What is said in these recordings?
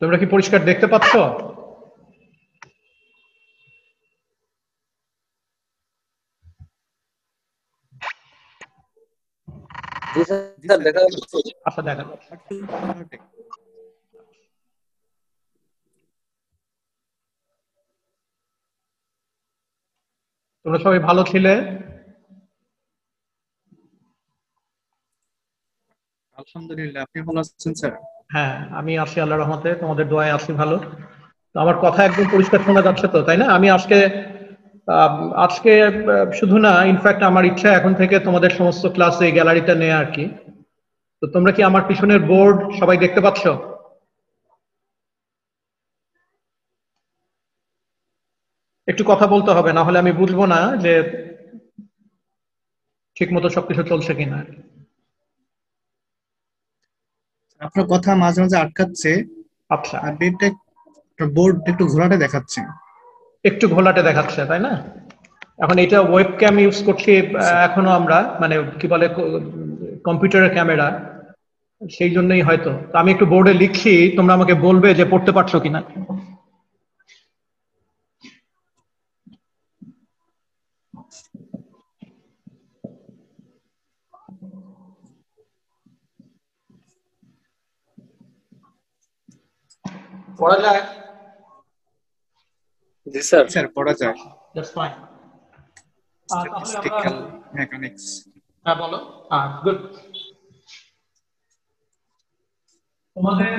তোমরা কি পরিষ্কার দেখতে পাচ্ছ? জি স্যার, দেখা যাচ্ছে। আচ্ছা, দেখা যাচ্ছে। তোমরা সবাই ভালো ছিলে? আলহামদুলিল্লাহ, আপনি ভালো আছেন স্যার? হ্যাঁ, আমি আছি আল্লাহর রহমতে, তোমাদের দোয়ায় আছি ভালো। তো আমার কথা একদম পরিষ্কার শোনা যাচ্ছে তো, তাই না? আমি আজকে আজকে শুধু না, ইনফ্যাক্ট আমার ইচ্ছা এখন থেকে তোমাদের সমস্ত ক্লাসে এই গ্যালারিটা নেয়া আর কি। তো তোমরা কি আমার পিছনের বোর্ড সবাই দেখতে পাচ্ছ? একটু কথা বলতে হবে, না হলে আমি বুঝবো না যে ঠিক মতো সবকিছু চলছে কিনা। আপনার কথা মাঝে মাঝে আটকাচ্ছে। আচ্ছা, আর বোর্ড একটু ঘোলাটে দেখাচ্ছে। একটু ঘোলাটে দেখাচ্ছে, তাই না? এখন এটা ওয়েব ক্যাম ইউজ করছি এখনো আমরা, মানে কি বলে, কম্পিউটারের ক্যামেরা, সেই জন্যই হয়তো। তো আমি একটু বোর্ডে লিখছি, তোমরা আমাকে বলবে যে পড়তে পারছো কিনা। পড়া যায়? জি স্যার। স্যার, পড়া যায়। That's fine. তাহলে আমরা, স্ট্যাটিস্টিক্যাল মেকানিক্স। হ্যাঁ বলো। গুড। তোমাদের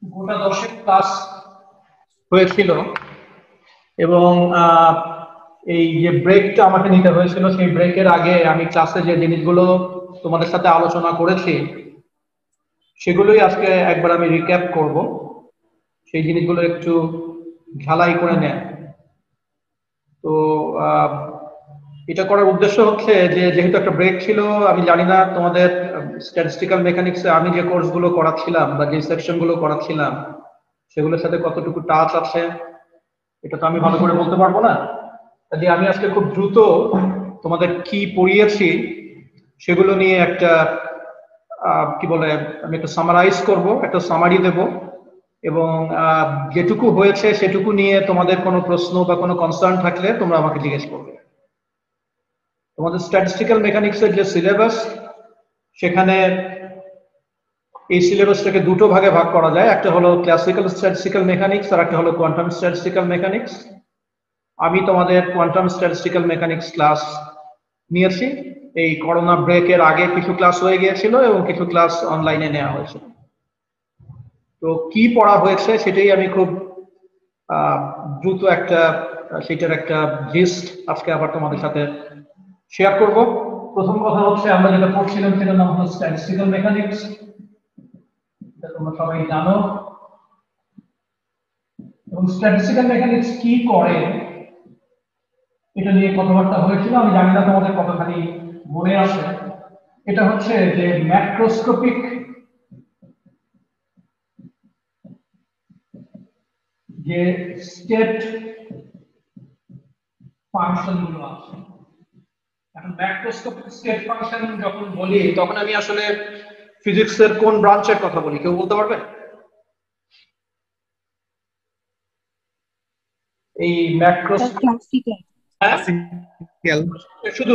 গোটা 10 ক্লাস হয়েছিল, এবং এই যে ব্রেকটা আমাকে নিতে হয়েছিল, সেই ব্রেকের আগে আমি ক্লাসে যে জিনিসগুলো তোমাদের সাথে আলোচনা করেছি সেগুলোই আজকে একবার আমি রিক্যাপ করব, সেই জিনিসগুলো একটু ঝালাই করে নেয়। তো এটা করার উদ্দেশ্য হচ্ছে যে যেহেতু একটা ব্রেক ছিল, আমি জানি না তোমাদের স্ট্যাটিস্টিক্যাল মেকানিক্সে আমি যে কোর্সগুলো করাচ্ছিলাম বা যে সেকশনগুলো করাচ্ছিলাম সেগুলোর সাথে কতটুকু টাচ আছে, এটা তো আমি ভালো করে বলতে পারবো না। কাজে আমি আজকে খুব দ্রুত তোমাদের কি পড়িয়েছি সেগুলো নিয়ে একটা কি বলে, আমি একটা সামারাইজ করব, একটা সামারি দেব, এবং যেটুকু হয়েছে সেটুকু নিয়ে তোমাদের কোনো প্রশ্ন বা কোনো কনসার্ন থাকলে তোমরা আমাকে জিজ্ঞেস করবে। তোমাদের স্ট্যাটিস্টিক্যাল মেকানিক্সের যে সিলেবাস, সেখানে এই সিলেবাসটাকে দুটো ভাগে ভাগ করা যায়। একটা হলো ক্লাসিক্যাল স্ট্যাটিস্টিক্যাল মেকানিক্স, আর একটা হলো কোয়ান্টাম স্ট্যাটিস্টিক্যাল মেকানিক্স। আমি তোমাদের কোয়ান্টাম স্ট্যাটিস্টিক্যাল মেকানিক্স ক্লাস নিয়েছি। এই করোনা ব্রেকের আগে কিছু ক্লাস হয়ে গিয়েছিল এবং কিছু ক্লাস অনলাইনে নেওয়া হয়েছিল। তো কি পড়া হয়েছে সেটাই আমি খুব দ্রুত সেটার একটা জিস্ট আজকে আবার তোমাদের সাথে শেয়ার করব। প্রথম কথা হচ্ছে, আমরা যেটা পড়ছিলাম সেটার নাম হলো স্ট্যাটিস্টিক্যাল মেকানিক্স, এটা তোমরা সবাই জানো। এবং স্ট্যাটিস্টিক্যাল মেকানিক্স কি করে এটা নিয়ে কথাবার্তা হয়েছিল, আমি জানি না তোমাদের কতখানি মনে আছে। এটা হচ্ছে যে ম্যাক্রোস্কোপিক যে স্টেট ফাংশন গুলো আছে। এখন ম্যাক্রোস্কোপিক স্টেট ফাংশন যখন বলি, তখন আমি আসলে ফিজিক্সের কোন ব্রাঞ্চের কথা বলি, কেউ বলতে পারবে? এই শুধু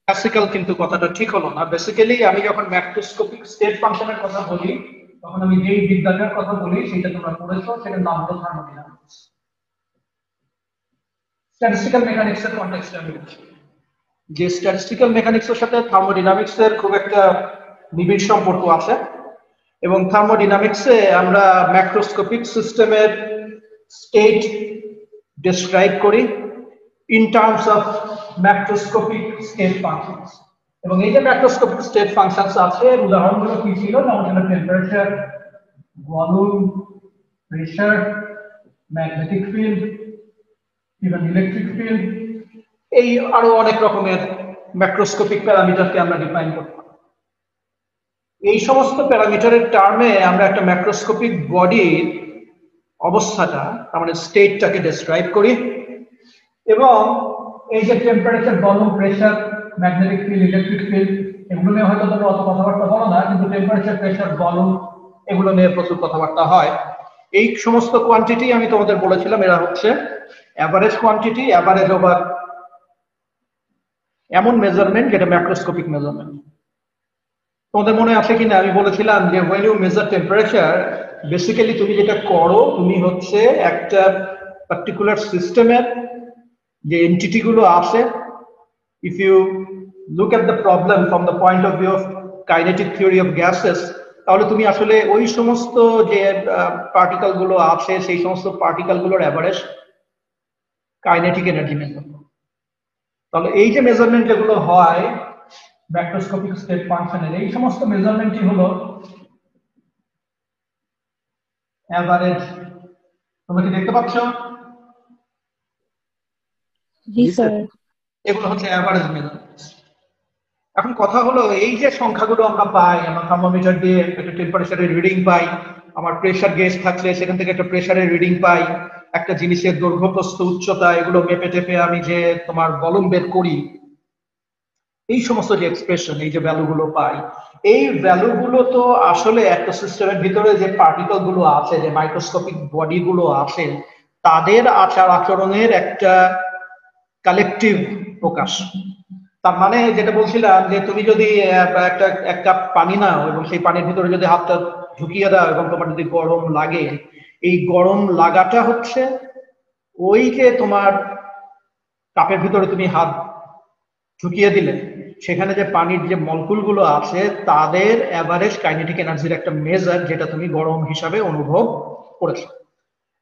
ক্লাসিক্যাল, কিন্তু কথাটা ঠিক হলো না। বেসিক্যালি আমি যখন ম্যাক্রোস্কোপিক স্টেট ফাংশনের কথা বলি, তখন আমি যেই বিজ্ঞানের কথা বলি সেটা তোমরা পড়েছো, সেটার নাম হলো থার্মোডাইনামিক্স। স্ট্যাটিস্টিক্যাল মেকানিক্স এর কনটেক্সটে আমি বলছি যে স্ট্যাটিস্টিক্যাল মেকানিক্সের সাথে থার্মোডাইনামিক্সের খুব একটা নিবিড় সম্পর্ক আছে, এবং থার্মোডাইনামিক্সে আমরা ম্যাক্রোস্কোপিক সিস্টেমের স্টেট ডেসক্রাইব করি in terms of macroscopic state functions. এবং এই যে ম্যাক্রোস্কোপিক স্টেট ফাংশনস আছে, এর উদাহরণগুলো কি ছিল? যেমন ছিল temperature, volume, pressure, magnetic field, even electric field. এই আরো অনেক রকমের ম্যাক্রোস্কোপিক প্যারামিটারকে আমরা ডিফাইন করতাম। এই সমস্ত প্যারামিটারের টার্মে আমরা একটা ম্যাক্রোস্কোপিক বডির অবস্থাটা, তার মানে স্টেটটাকে ডেসক্রাইব করি। এবং এই যে temperature, volume, pressure, magnetic field, electric field, এগুলো নিয়ে হয়তো তোমরা অত কথাবার্তা বলো না, কিন্তু টেম্পারেচার, প্রেসার, ভলিউম এগুলো নিয়ে প্রচুর কথাবার্তা হয়। এই সমস্ত কোয়ান্টিটি আমি তোমাদের বলেছিলাম এরা হচ্ছে অ্যাভারেজ কোয়ান্টিটি, অ্যাভারেজ ওভার এমন মেজারমেন্ট যেটা ম্যাক্রোস্কোপিক মেজারমেন্ট। তোমাদের মনে আছে কিনা আমি বলেছিলাম যে when you measure temperature basically তুমি যেটা করো তুমি হচ্ছে একটা পার্টিকুলার সিস্টেমের যে এন্টিটি গুলো আছে, if you look at the problem from the point of view of kinetic theory of gases, তাহলে তুমি আসলে ওই সমস্ত যে পার্টিকেল গুলো আছে সেই সমস্ত পার্টিকেল গুলোর অ্যাভারেজ কাইনেটিক এনার্জি মেজার। তাহলে এই যে মেজারমেন্ট যেগুলো হয় ম্যাক্রোস্কোপিক স্টেট ফাংশনের, এই সমস্ত মেজারমেন্টই হলো অ্যাভারেজ। তোমরা কি দেখতে পাচ্ছ? জি স্যার। এগুলো হচ্ছে অ্যাভারেজ মেজারমেন্ট। এখন কথা হলো এই যে সংখ্যাগুলো আমরা পাই, আমরা থার্মোমিটার দিয়ে একটা টেম্পারেচারের রিডিং পাই, আমার প্রেসার গেজ থাকলে সেখান থেকে একটা প্রেসারের রিডিং পাই, একটা জিনিসের দৈর্ঘ্য প্রস্থ উচ্চতা এগুলো মেপে টেপে আমি যে তোমার ভলিউম বের করি, এই সমস্ত যে এক্সপ্রেশন এই যে ভ্যালুগুলো পাই, এই ভ্যালুগুলো তো আসলে একটা সিস্টেমের ভিতরে যে পার্টিকেল গুলো আছে, যে মাইক্রোস্কোপিক বডি গুলো আছে, তাদের আচার আচরণের একটা কালেকটিভ প্রকাশ। তার মানে যেটা বলছিলাম যে তুমি যদি একটা এক কাপ পানি নাও এবং সেই পানির ভিতরে যদি হাতটা ঢুকিয়ে দাও এবং তোমার যদি গরম লাগে, এই গরম লাগাটা হচ্ছে ওই যে তোমার কাপের ভিতরে তুমি হাত ঢুকিয়ে দিলে সেখানে যে পানির যে মলিকুল গুলো আছে তাদের অ্যাভারেজ কাইনেটিক এনার্জির একটা মেজার, যেটা তুমি গরম হিসাবে অনুভব করেছো।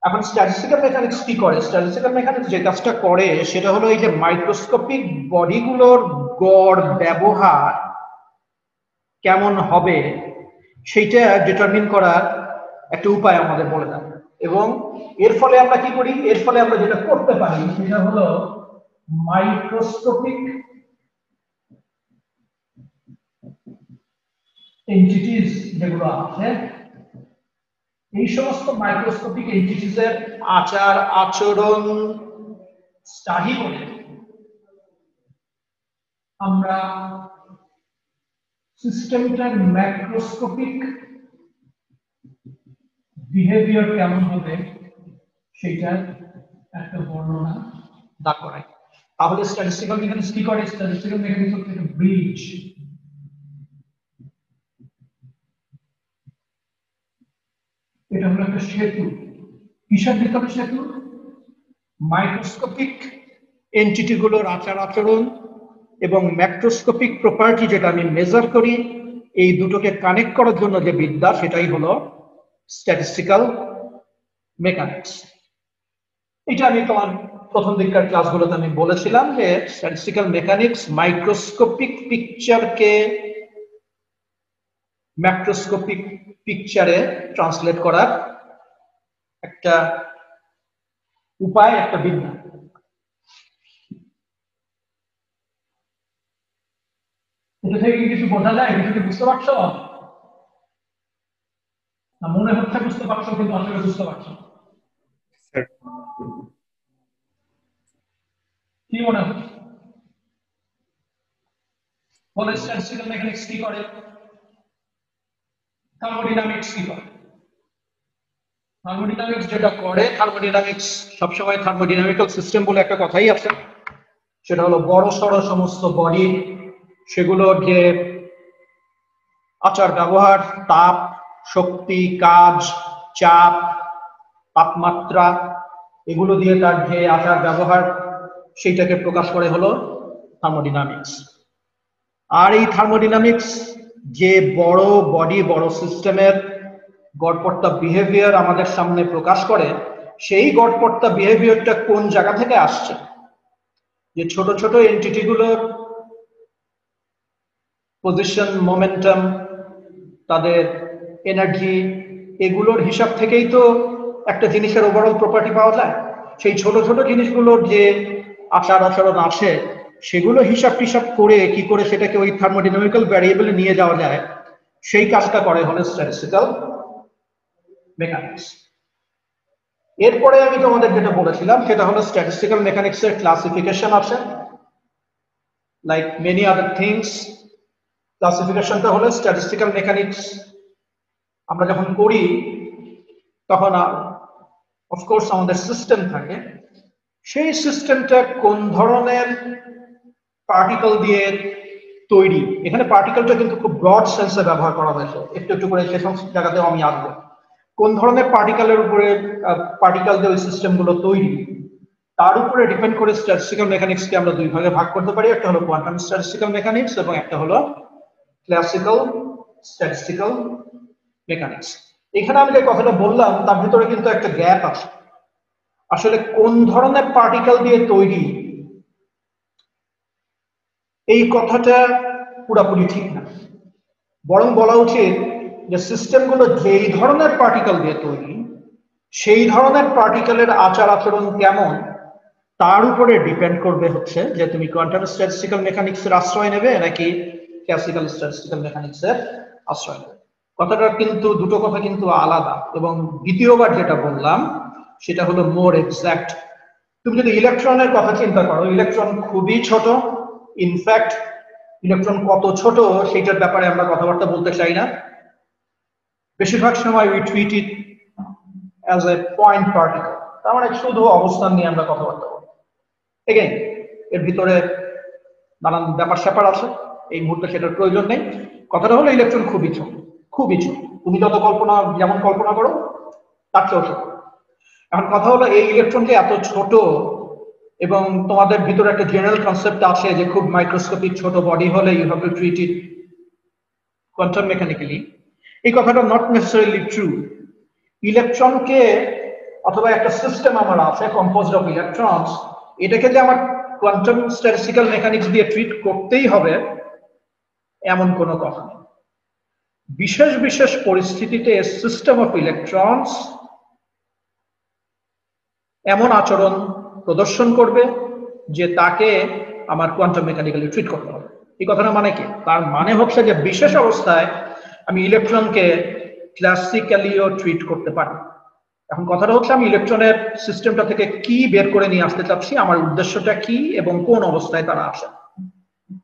এখন স্ট্যাটিস্টিক্যাল মেকানিক্স কি করে? স্ট্যাটিস্টিক্যাল মেকানিক্স যে কাজটা করে সেটা হলো এই যে মাইক্রোস্কোপিক বডিগুলোর গড় ব্যবহার কেমন হবে সেইটা ডিটারমিন করার একটা উপায় আমাদের বলে দেয়। এবং এর ফলে আমরা কি করি? এর ফলে আমরা যেটা করতে পারি সেটা হলো মাইক্রোস্কোপিক এন্টিটিস যেগুলো আছে, এই সমস্ত মাইক্রোস্কোপিক এন্টিটিস এর আচার আচরণ স্টাডি করে আমরা সিস্টেমটার ম্যাক্রোস্কোপিক বিহেভিয়ার কেমন হবে সেটার একটা বর্ণনা দাঁড় করাই। তাহলে স্ট্যাটিস্টিক্যাল মেকানিক্স কি করে? স্ট্যাটিস্টিক্যাল মেকানিক্স হচ্ছে একটা ব্রিজ। এটা হলো একটা সেতু। কিসের ভিতরে সেতু? মাইক্রোস্কোপিক এন্টিটি গুলোর আচার আচরণ এবং ম্যাক্রোস্কোপিক প্রপার্টি যেটা আমি মেজার করি, এই দুটোকে কানেক্ট করার জন্য যে বিদ্যা সেটাই হলো স্ট্যাটিস্টিক্যাল মেকানিক্স। এটা আমি তোমার প্রথম দিককার ক্লাসগুলোতে আমি বলেছিলাম যে স্ট্যাটিস্টিক্যাল মেকানিক্স মাইক্রোস্কোপিক পিকচারকে ম্যাক্রোস্কোপিক পিকচারে ট্রান্সলেট করার একটা উপায়, একটা বিদ্যা। এটা থেকে কিছু বোঝা যায়? কিছু কি বুঝতে পারছো? না মনে হচ্ছে বুঝতে পারছো কিন্তু আসলে বুঝতে পারছো? কি মনে হচ্ছে? বলে স্ট্যাটিস্টিক্যাল মেকানিক্স কি করে? থার্মোডাইনামিক্স কি করে? থার্মোডাইনামিক্স যেটা করে, থার্মোডাইনামিক্স সবসময় থার্মোডাইনামিক্যাল সিস্টেম বলে একটা কথাই আছে, সেটা হলো বড় সড়ো সমস্ত বডি, সেগুলোর যে আচার ব্যবহার, তাপ, শক্তি, কাজ, চাপ, তাপমাত্রা, এগুলো দিয়ে তার যে আচার ব্যবহার সেইটাকে প্রকাশ করে হলো থার্মোডাইনামিক্স। আর এই থার্মোডাইনামিক্স যে বড় বডি, বড় সিস্টেমের গড়পড়তা বিহেভিয়ার আমাদের সামনে প্রকাশ করে, সেই গড়পড়তা বিহেভিয়ারটা কোন জায়গা থেকে আসছে? যে ছোট ছোট এন্টিটি গুলোর পজিশন, মোমেন্টাম, তাদের এনার্জি, এগুলোর হিসাব থেকেই তো একটা জিনিসের ওভারঅল প্রপার্টি পাওয়া যায়। সেই ছোট ছোট জিনিসগুলোর যে আচার আচরণ আছে সেগুলো হিসাব টিসাব করে কি করে সেটাকে ওই থার্মোডাইনামিক্যাল ভ্যারিয়েবলে নিয়ে যাওয়া যায়, সেই কাজটা করে হলো স্ট্যাটিস্টিক্যাল মেকানিক্স। এরপরে আমি তোমাদের যেটা বলেছিলাম সেটা হলো স্ট্যাটিস্টিক্যাল মেকানিক্স এর ক্লাসিফিকেশন আছে, লাইক মেনি আদার থিংস। ক্লাসিফিকেশনটা হলো স্ট্যাটিস্টিক্যাল মেকানিক্স আমরা যখন করি তখন অফকোর্স আমাদের সিস্টেম থাকে, সেই সিস্টেমটা কোন ধরনের পার্টিকেল দিয়ে তৈরি। এখানে পার্টিকেলটা কিন্তু খুব ব্রড সেন্সে ব্যবহার করা হয়েছে, একটু একটু করে সে সমস্ত জায়গাতেও আমি আসবো। কোন ধরনের পার্টিকেলের উপরে পার্টিকেল দিয়ে ওই সিস্টেমগুলো তৈরি, তার উপরে ডিপেন্ড করে স্ট্যাটিস্টিক্যাল মেকানিক্সকে আমরা দুই ভাগে ভাগ করতে পারি। একটা হলো কোয়ান্টাম স্ট্যাটিস্টিক্যাল মেকানিক্স এবং একটা হলো ক্লাসিক্যাল স্ট্যাটিস্টিক্যাল মেকানিক্স। এখানে আমি যে কথাটা বললাম তার ভিতরে কিন্তু একটা গ্যাপ আছে। আসলে কোন ধরনের পার্টিকেল দিয়ে তৈরি এই কথাটা পুরোপুরি ঠিক না, বরং বলা উচিত যে সিস্টেমগুলো যেই ধরনের পার্টিকেল দিয়ে তৈরি সেই ধরনের পার্টিকেলের আচার আচরণ কেমন তার উপরে ডিপেন্ড করবে হচ্ছে যে তুমি কোয়ান্টাম স্ট্যাটিস্টিক্যাল মেকানিক্সের আশ্রয় নেবে নাকি ক্লাসিক্যাল স্ট্যাটিস্টিক্যাল মেকানিক্সের আশ্রয় নেবে। কথাটা কিন্তু দুটো কথা কিন্তু আলাদা। এবং দ্বিতীয়বার যেটা বললাম সেটা হলো মোর এক্সাক্ট। তুমি যদি ইলেকট্রনের কথা চিন্তা করো, ইলেকট্রন খুবই ছোট। ইনফ্যাক্ট ইলেকট্রন কত ছোট সেটার ব্যাপারে আমরা কথাবার্তা বলতে চাই না। বেশিরভাগ সময় we treat it as a point particle, তার মানে শুধু অবস্থান নিয়ে আমরা কথাবার্তা বলি। এগেইন এর ভিতরে নানান ব্যাপার স্যাপার আছে, এই মুহূর্তে সেটার প্রয়োজন নেই। কথাটা হলো ইলেকট্রন খুবই ছোট, খুবই ছোট। তুমি যত যেমন কল্পনা করো তার চেয়েও ছোট। এখন কথা হলো এই ইলেকট্রন যে এত ছোট এবং তোমাদের ভিতরে একটা জেনারেল কনসেপ্ট আছে যে খুব মাইক্রোস্কোপিক ছোট বডি হলে you have to treat it quantum mechanically, এই কথাটা নট নেসেসারিলি ট্রু। ইলেকট্রনকে অথবা একটা সিস্টেম আমার আছে কম্পোজড অফ ইলেকট্রনস, এটাকে যে আমার কোয়ান্টাম স্ট্যাটিস্টিক্যাল মেকানিক্স দিয়ে ট্রিট করতেই হবে এমন কোনো কথা নেই। বিশেষ বিশেষ পরিস্থিতিতে সিস্টেম অফ ইলেকট্রনস এমন আচরণ প্রদর্শন করবে যে তাকে আমার কোয়ান্টাম মেকানিক্যালি ট্রিট করতে হবে। এই কথাটা মানে কি? তার মানে হচ্ছে যে বিশেষ অবস্থায় আমি ইলেকট্রনকে ক্লাসিক্যালিও ট্রিট করতে পারি। এখন কথাটা হচ্ছে আমি ইলেকট্রনের সিস্টেমটা থেকে কি বের করে নিয়ে আসতে চাচ্ছি, আমার উদ্দেশ্যটা কি এবং কোন অবস্থায় তারা আসে।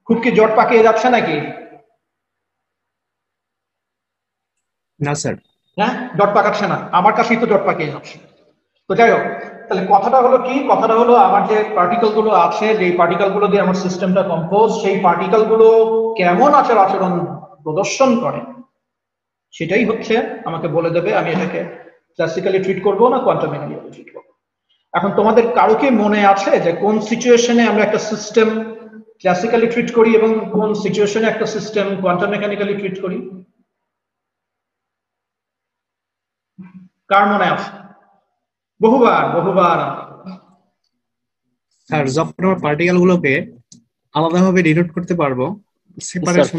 খুব কি জট পাকিয়ে যাচ্ছে নাকি? না স্যার। হ্যাঁ, জট পাকাচ্ছে না, আমার কাছেই তো জট পাকিয়ে যাচ্ছে। তো যাই হোক, তাহলে কথাটা হলো কি? কথাটা হলো আমার যে পার্টিকেল গুলো আছে, যে পার্টিকেল গুলো দিয়ে আমার সিস্টেমটা কম্পোজ, সেই পার্টিকেল গুলো কেমন আচার আচরণ প্রদর্শন করে সেটাই হচ্ছে আমাকে বলে দেবে আমি এটাকে ক্লাসিক্যালি ট্রিট করবো না কোয়ান্টাম মেকানিক্যালি ট্রিট করবো। এখন তোমাদের কারো কি মনে আছে যে কোন সিচুয়েশনে আমরা একটা সিস্টেম ক্লাসিক্যালি ট্রিট করি এবং কোন সিচুয়েশনে একটা সিস্টেম কোয়ান্টাম মেকানিক্যালি ট্রিট করি? কার মনে আছে? বহুবার বহুবার। স্যার যখন আমরা পার্টিকেল গুলোকে আলাদাভাবে ডিনোট করতে পারবো, স্যার সেপারেশন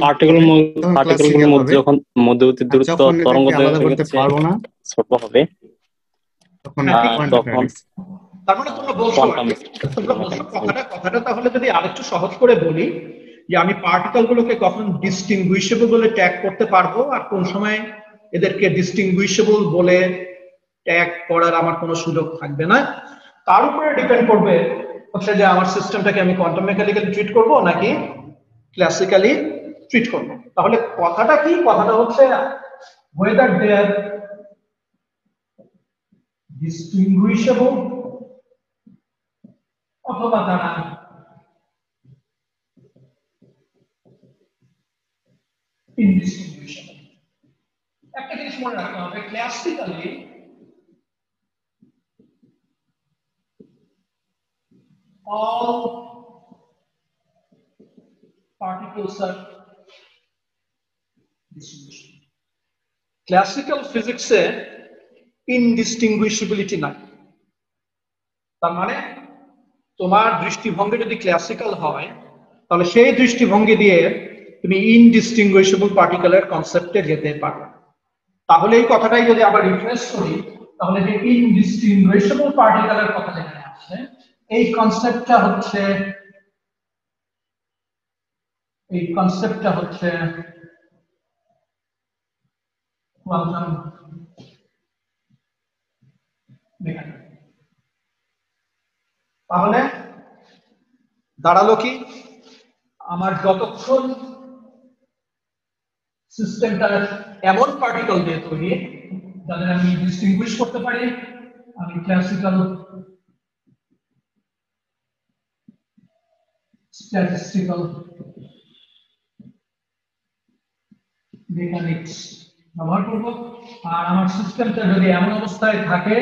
পার্টিকেলগুলোর মধ্যে যখন মধ্যবর্তী দূরত্ব যখন তরঙ্গ এটাকে আলাদা করতে হচ্ছে পারবো না ছোট হবে তখন তখন তার মানে তোমরা বলছো কথাটা তাহলে যদি আরেকটু সহজ করে বলি যে আমি পার্টিকেল গুলোকে কখন ডিস্টিংগুইশেবল বলে ট্যাগ করতে পারবো আর কোন সময় এদেরকে ডিস্টিংগুইশেবল বলে ট্যাগ করার আমার কোনো সুযোগ থাকবে না, তার উপরে ডিপেন্ড করবে হচ্ছে যে আমার সিস্টেমটাকে আমি কোয়ান্টাম মেকানিক্যালি ট্রিট করব নাকি ক্লাসিক্যালি ট্রিট করব। তাহলে কথাটা কি? কথাটা হচ্ছে whether they are distinguishable অথবা তারা indistinguishable। একটা জিনিস মনে রাখতে হবে, classically all particles are distinguishable। Classical ফিজিক্সে ইনডিস্টিংগুইশেবিলিটি নাই। তার মানে তোমার দৃষ্টিভঙ্গি যদি ক্লাসিক্যাল হয় তাহলে সেই দৃষ্টিভঙ্গি দিয়ে তুমি ইনডিস্টিংগুইশেবল পার্টিকেলের কনসেপ্টে যেতে পারো। তাহলে এই কথাটাই যদি আবার রিফ্রেশ করি তাহলে যে ইনডিস্টিংগুইশেবল পার্টিকেলের কথা যেখানে আসছে এই কনসেপ্টটা হচ্ছে কোয়ান্টাম মেকানিক্স। তাহলে দাঁড়ালো কি? আমার যতক্ষণ সিস্টেমটা এমন পার্টিকেল দিয়ে তৈরি যাদের আমি ডিস্টিংগুইশ করতে পারি। আমি ক্লাসিক্যাল স্ট্যাটিস্টিক্যাল মেকানিক্স ব্যবহার করব। আর আমার সিস্টেমটা যদি এমন অবস্থায় থাকে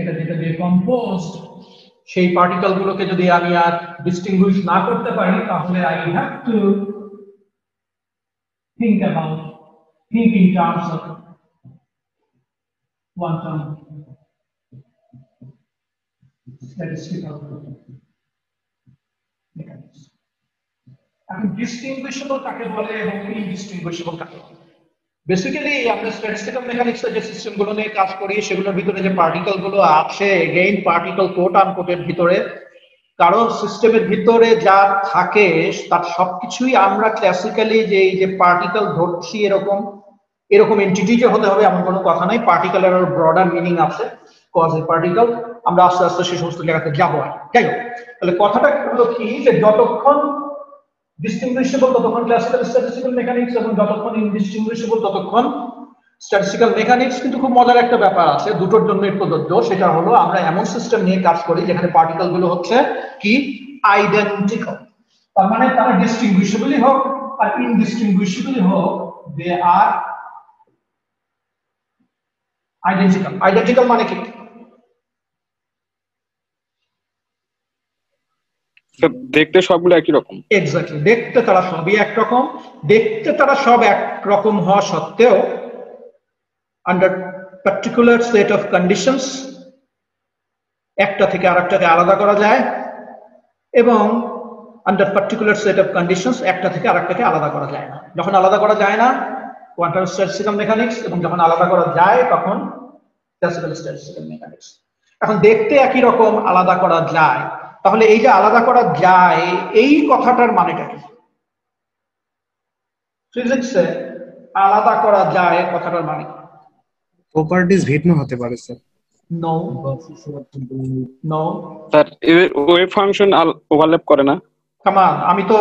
এটা যেটা দিয়ে কম্পোজড, সেই পার্টিকেল গুলোকে যদি আমি আর ডিস্টিংগুইশ না করতে পারি তাহলে I have to think in terms of quantum statistical mechanics. এখন ডিস্টিংগুইশেবল কাকে বলে এবং ইনডিস্টিংগুইশেবল কাকে বলে? বেসিক্যালি আমরা স্ট্যাটিস্টিক্যাল মেকানিক্সের যে সিস্টেমগুলো নিয়ে কাজ করি সেগুলোর ভিতরে যে পার্টিকেল গুলো আছে, এগেইন পার্টিকেল কোট আনকোটের ভিতরে, কারণ সিস্টেমের ভিতরে যা থাকে তার সবকিছুই আমরা ক্লাসিক্যালি যে পার্টিকেল ধরছি এরকম এন্টিটি যে হতে হবে এমন কোনো কথা নাই। পার্টিকেলের ব্রডার মিনিং আছে, কজ এ পার্টিকেল। আমরা আস্তে আস্তে সেই সমস্ত জায়গাতে যাবো। যাই হোক, তাহলে কথাটা হলো কি যে যতক্ষণ ডিস্টিংগুইশেবল ততক্ষণ ক্লাসিক্যাল স্ট্যাটিস্টিক্যাল মেকানিক্স, এবং যতক্ষণ ইনডিস্টিংগুইশেবল ততক্ষণ স্ট্যাটিস্টিক্যাল মেকানিক্স। কিন্তু খুব মজার একটা ব্যাপার আছে, দুটোর জন্যই প্রযোজ্য। সেটা হলো আমরা এমন সিস্টেম নিয়ে কাজ করি যেখানে পার্টিকেল গুলো হচ্ছে কি আইডেন্টিক্যাল। তার মানে তারা ডিস্টিংগুইশেবলই হোক আর ইনডিস্টিংগুইশেবলই হোক, দে আর আইডেন্টিক্যাল। আইডেন্টিক্যাল মানে কি? দেখতে সবগুলো একই রকম। এক্স্যাক্টলি, দেখতে তারা সবই একরকম। দেখতে তারা সব একরকম হওয়া সত্ত্বেও under particular set of conditions একটা থেকে আরেকটাকে আলাদা করা যায়, এবং under particular set of conditions একটা থেকে আরেকটাকে আলাদা করা যায় না। যখন আলাদা করা যায় না কোয়ান্টাম স্ট্যাটিস্টিক্যাল মেকানিক্স, এবং যখন আলাদা করা যায় তখন ক্লাসিক্যাল স্ট্যাটিস্টিক্যাল মেকানিক্স। এখন দেখতে একই রকম, আলাদা করা যায়, তাহলে এই যে আলাদা করা যায় এই কথাটার মানেটা কি? ফিজিক্সে আলাদা করা যায় কথাটার মানে কি? প্রপার্টিজ ভিন্ন হতে পারে sir. No no sir, wave function overlap করে না। কামান, আমি তো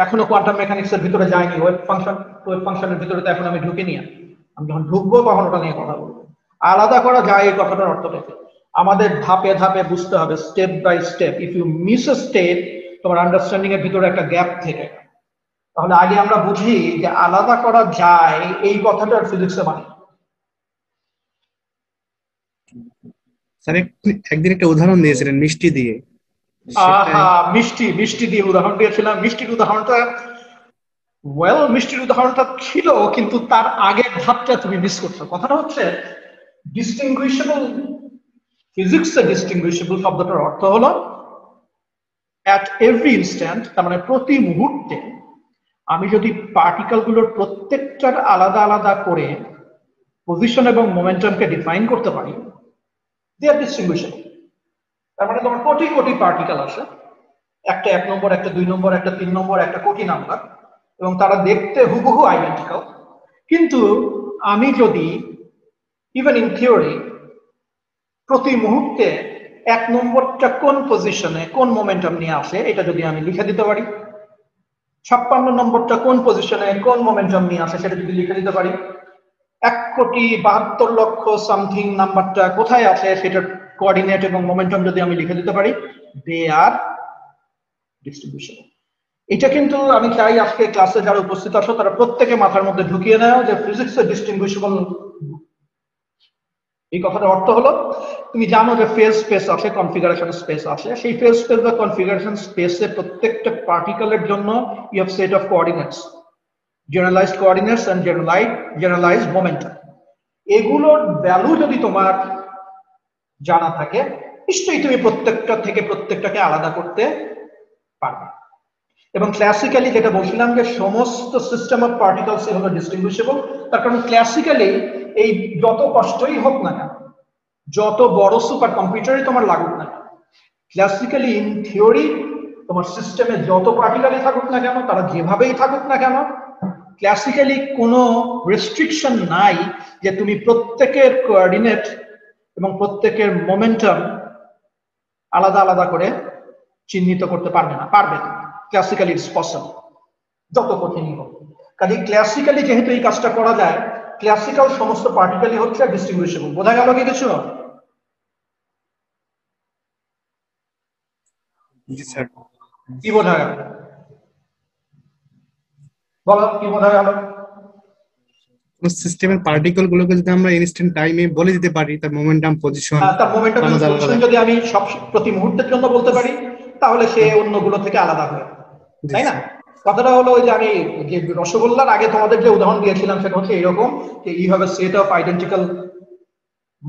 এখনো কোয়ান্টাম মেকানিক্সের ভিতরে যাইনি। ওয়েভ ফাংশনের ভিতরে তো এখন আমি ঢুকিনি। আমি যখন ঢুকবো তখন ওটা নিয়ে কথা বলবো। আলাদা করা যায় এই কথাটার অর্থটা কি? আমাদের ধাপে ধাপে বুঝতে হবে, step by step. If you miss a step, তোমার আন্ডারস্ট্যান্ডিং এর ভিতরে একটা গ্যাপ থেকে, তাহলে আগে আমরা বুঝি যে আলাদা করা যায় এই কথাটার ফিজিক্সে মানে। স্যার একদিন একটা উদাহরণ দিয়েছিলেন মিষ্টি দিয়ে। মিষ্টি দিয়ে উদাহরণ দিয়েছিলাম। মিষ্টির উদাহরণটা ছিল, কিন্তু তার আগের ধাপটা তুমি মিস করছো। কথাটা হচ্ছে ডিস্টিংগুইশেবল। ফিজিক্সে ডিস্টিংগুইশেবল শব্দটার অর্থ হলো অ্যাট এভরি ইনস্ট্যান্ট, তার মানে প্রতি মুহূর্তে আমি যদি পার্টিকেল গুলোর প্রত্যেকটার আলাদা আলাদা করে পজিশন এবং মোমেন্টামকে ডিফাইন করতে পারি, দে আর ডিস্টিংগুইশেবল। তার মানে তোমার কোটি কোটি পার্টিকেল আছে, একটা 1 নম্বর, একটা 2 নম্বর, একটা 3 নম্বর, একটা কোটি নাম্বার, এবং তারা দেখতে হুবহু আইডেন্টিক্যাল। কিন্তু আমি যদি ইভেন ইন থিওরি প্রতি মুহূর্তে 1 নম্বরটা কোন পজিশনে কোন মোমেন্টাম নিয়ে আসে এটা যদি আমি লিখে দিতে পারি, 56 নম্বরটা কোন পজিশনে কোন মোমেন্টাম নিয়ে আসে সেটা যদি লিখে দিতে পারি, 1,72,00,000 সামথিং নাম্বারটা কোথায় আছে সেটার কোঅর্ডিনেট এবং মোমেন্টাম যদি আমি লিখে দিতে পারি, দে আর ডিস্ট্রিবিউশন। এটা কিন্তু আমি চাই আজকে ক্লাসে যারা উপস্থিত আছো তারা প্রত্যেকে মাথার মধ্যে ঢুকিয়ে নাও যে ফিজিক্সে ডিস্টিংগুইশেবল এই কথার অর্থ হলো, তুমি জানো যে ফেজ স্পেস আছে, কনফিগারেশন স্পেস আছে। সেই ফেজ স্পেস বা কনফিগারেশন স্পেসে প্রত্যেকটা পার্টিকেলের জন্য you have set of coordinates, generalized coordinates and generalized momentum. এগুলোর ভ্যালু যদি তোমার জানা থাকে নিশ্চয়ই তুমি প্রত্যেকটা থেকে প্রত্যেকটাকে আলাদা করতে পারবে। এবং ক্লাসিক্যালি যেটা বলছিলাম যে সমস্ত সিস্টেম অফ পার্টিকেলস হলো ডিস্টিংগুইশেবল, তার কারণ ক্লাসিক্যালি এই যত কষ্টই হোক না কেন, যত বড় সুপার কম্পিউটারই তোমার লাগুক না কেন, ক্লাসিক্যালি ইন থিওরি তোমার সিস্টেমে যত পার্টিকেলই থাকুক না কেন, তারা যেভাবেই থাকুক না কেন, ক্লাসিক্যালি কোনো রেস্ট্রিকশন নাই যে তুমি প্রত্যেকের কোঅর্ডিনেট এবং প্রত্যেকের মোমেন্টাম আলাদা আলাদা করে চিহ্নিত করতে পারবে না। ক্লাসিক্যালি ইটস পসিবল, যত কঠিনই হোক। কাজে ক্লাসিক্যালি যেহেতু এই কাজটা করা যায়, ক্লাসিক্যাল সমস্ত পার্টিকেলই হচ্ছে ডিস্ট্রিবিউশন। বোঝা গেল কি কিছু? জি স্যার। কি বোঝা গেল বলো, কি বোঝা গেল? সিস্টেমের পার্টিকেল গুলোকে যদি আমরা ইনস্ট্যান্ট টাইমে বলে দিতে পারি তার মোমেন্টাম পজিশন তার মোমেন্টাম আলাদা পজিশন আলাদা। যদি আমি সব প্রতি মুহূর্তের জন্য বলতে পারি, তাহলে সে অন্যগুলো থেকে আলাদা হয়, জি তাই না? স্যার। কথাটা হলো ওই যে আমি যে রসগোল্লার আগে তোমাদের যে উদাহরণ দিয়েছিলাম, সেটা হচ্ছে এরকম যে you have a set of identical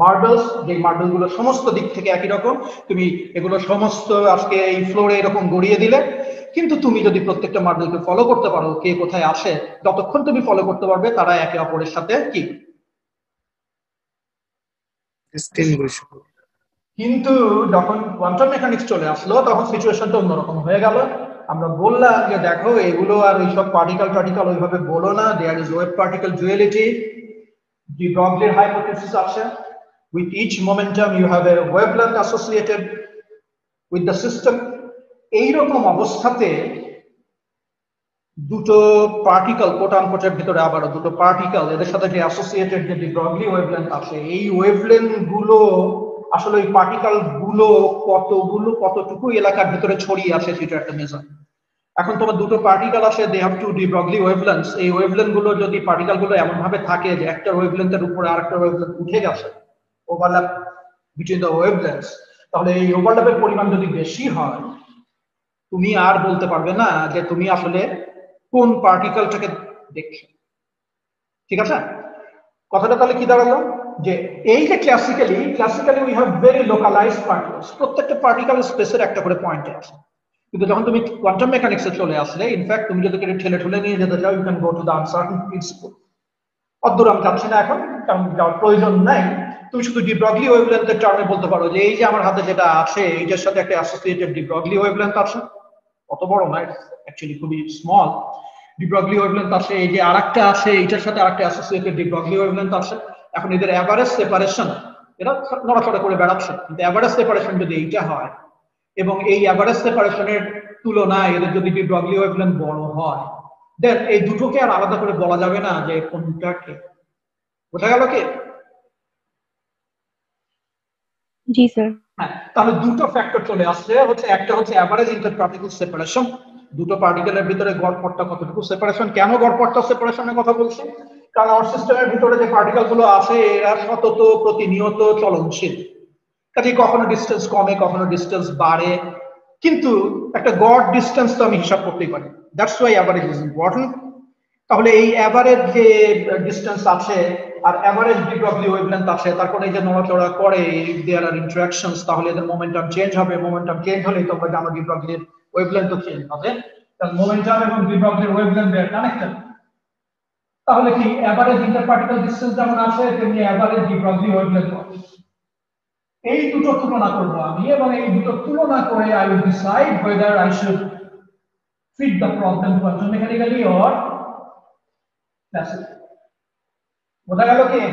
marbles, যে মার্বেল গুলো সমস্ত দিক থেকে একই রকম, তুমি এগুলো সমস্ত আজকে এই ফ্লোরে এরকম গড়িয়ে দিলে, কিন্তু তুমি যদি প্রত্যেকটা মার্বেলকে ফলো করতে পারো কে কোথায় আসে, যতক্ষণ তুমি ফলো করতে পারবে তারা একে অপরের সাথে কি ডিস্টিংগুইশ। কিন্তু যখন কোয়ান্টাম মেকানিক্স চলে আসলো তখন সিচুয়েশনটা অন্যরকম হয়ে গেল। আমরা বললাম যে দেখো এগুলো আর এইসব পার্টিকেল টার্টিকেল ওইভাবে বলো না, there is wave particle duality. de Broglieর hypothesis আছে, with each momentum you have a wavelength associated with the system। এইরকম অবস্থাতে দুটো পার্টিকেল কোট আনকোটের ভিতরে আবারও দুটো পার্টিকেল, এদের সাথে যে অ্যাসোসিয়েটেড যে de Broglie ওয়েভলেন্থ আছে, এই ওয়েভলেন্থ গুলো আসলে ওই পার্টিকেল গুলো কতটুকু এলাকার ভিতরে ছড়িয়ে আছে সেটা একটা মেজার। এখন তোমার দুটো পার্টিকেল আছে, they have two de Broglie wavelengths. এই ওয়েভলেন্থ গুলো যদি পার্টিকেল গুলো এমন ভাবে থাকে যে একটা ওয়েভলেন্থের উপরে আরেকটা ওয়েভলেন্থ উঠে গেছে, ওভারল্যাপ বিটুইন দ্য ওয়েভলেন্থস, তাহলে এই ওভারল্যাপের পরিমাণ যদি বেশি হয়, তুমি আর বলতে পারবে না যে তুমি আসলে কোন পার্টিকেলটাকে দেখছো। ঠিক আছে? কথাটা তাহলে কি দাঁড়ালো যে এই যে classically we have very localised particles, প্রত্যেকটা পার্টিকেল স্পেসের একটা করে পয়েন্টে আছে। কিন্তু যখন তুমি কোয়ান্টাম মেকানিক্সে চলে আসলে, ইনফ্যাক্ট তুমি যদি ঠেলে ঠুলে নিয়ে যেতে চাও, you can go to the uncertain principle. অদ্দূর আমি যাচ্ছি না এখন, কারণ যাওয়ার প্রয়োজন নাই। তুমি শুধু de Broglie ওয়েভলেন্থের টার্মে বলতে পারো যে এই যে আমার হাতে যেটা আছে এইটার সাথে একটা অ্যাসোসিয়েটেড de Broglie ওয়েভলেন্থ আছে, অত বড় না, অ্যাকচুয়ালি খুবই স্মল। de Broglie ওয়েভলেন্থ আছে, এই যে আরেকটা আছে এইটার সাথে আরেকটা অ্যাসোসিয়েটেড de Broglie ওয়েভলেন্থ আছে। এখন এদের অ্যাভারেজ সেপারেশন, এরা নড়াচড়া করে বেড়াচ্ছে, কিন্তু অ্যাভারেজ সেপারেশন যদি এইটা হয়, এবং এই অ্যাভারেজ সেপারেশনের তুলনায় এদের যদি de Broglie ওয়েভলেন্থ বড় হয়, দেন এই দুটোকে আর আলাদা করে বলা যাবে না যে কোনটাকে। বোঝা গেল কি? জি স্যার। হ্যাঁ, তাহলে দুটো ফ্যাক্টর চলে আসছে, হচ্ছে একটা হচ্ছে অ্যাভারেজ ইন্টারপার্টিকেল সেপারেশন, দুটো পার্টিকেলের ভিতরে গড়পড়টা কতটুকু সেপারেশন। কেন গড়পড়টা সেপারেশনের কথা বলছি? কারণ আমার সিস্টেমের ভিতরে যে পার্টিকেল গুলো আছে এরা সতত প্রতিনিয়ত চলনশীল, কাজে কখনো ডিস্টেন্স কমে কখনো ডিস্টেন্স বাড়ে, কিন্তু একটা গড় ডিস্টেন্স তো আমি হিসাব করতেই পারি। That's why average is important. তাহলে এই অ্যাভারেজ যে ডিস্টেন্স আছে আর অ্যাভারেজ de Broglie ওয়েভলেন্থ আছে, তারপরে এই যে নড়াচড়া করে, দেয়ার আর ইন্টারঅ্যাকশনস, তাহলে এদের মোমেন্টাম চেঞ্জ হবে। মোমেন্টাম চেঞ্জ হলেই তোমরা জানো de Broglie ওয়েভলেন্থও চেঞ্জ হবে, কারণ মোমেন্টাম এবং de Broglie ওয়েভলেন্থ এর কানেক্টেড। তাহলে কি অ্যাভারেজ ইন্টারপার্টিকেল ডিসটেন্স যেমন আছে, তেমনি অ্যাভারেজ de Broglie ওয়েভলেন্থ আছে। এই দুটো তুলনা করবো আমি, এবং এই দুটো তুলনা করে I will decide whether I should fit the problem quantum mechanically or classically। বোঝা গেল কি?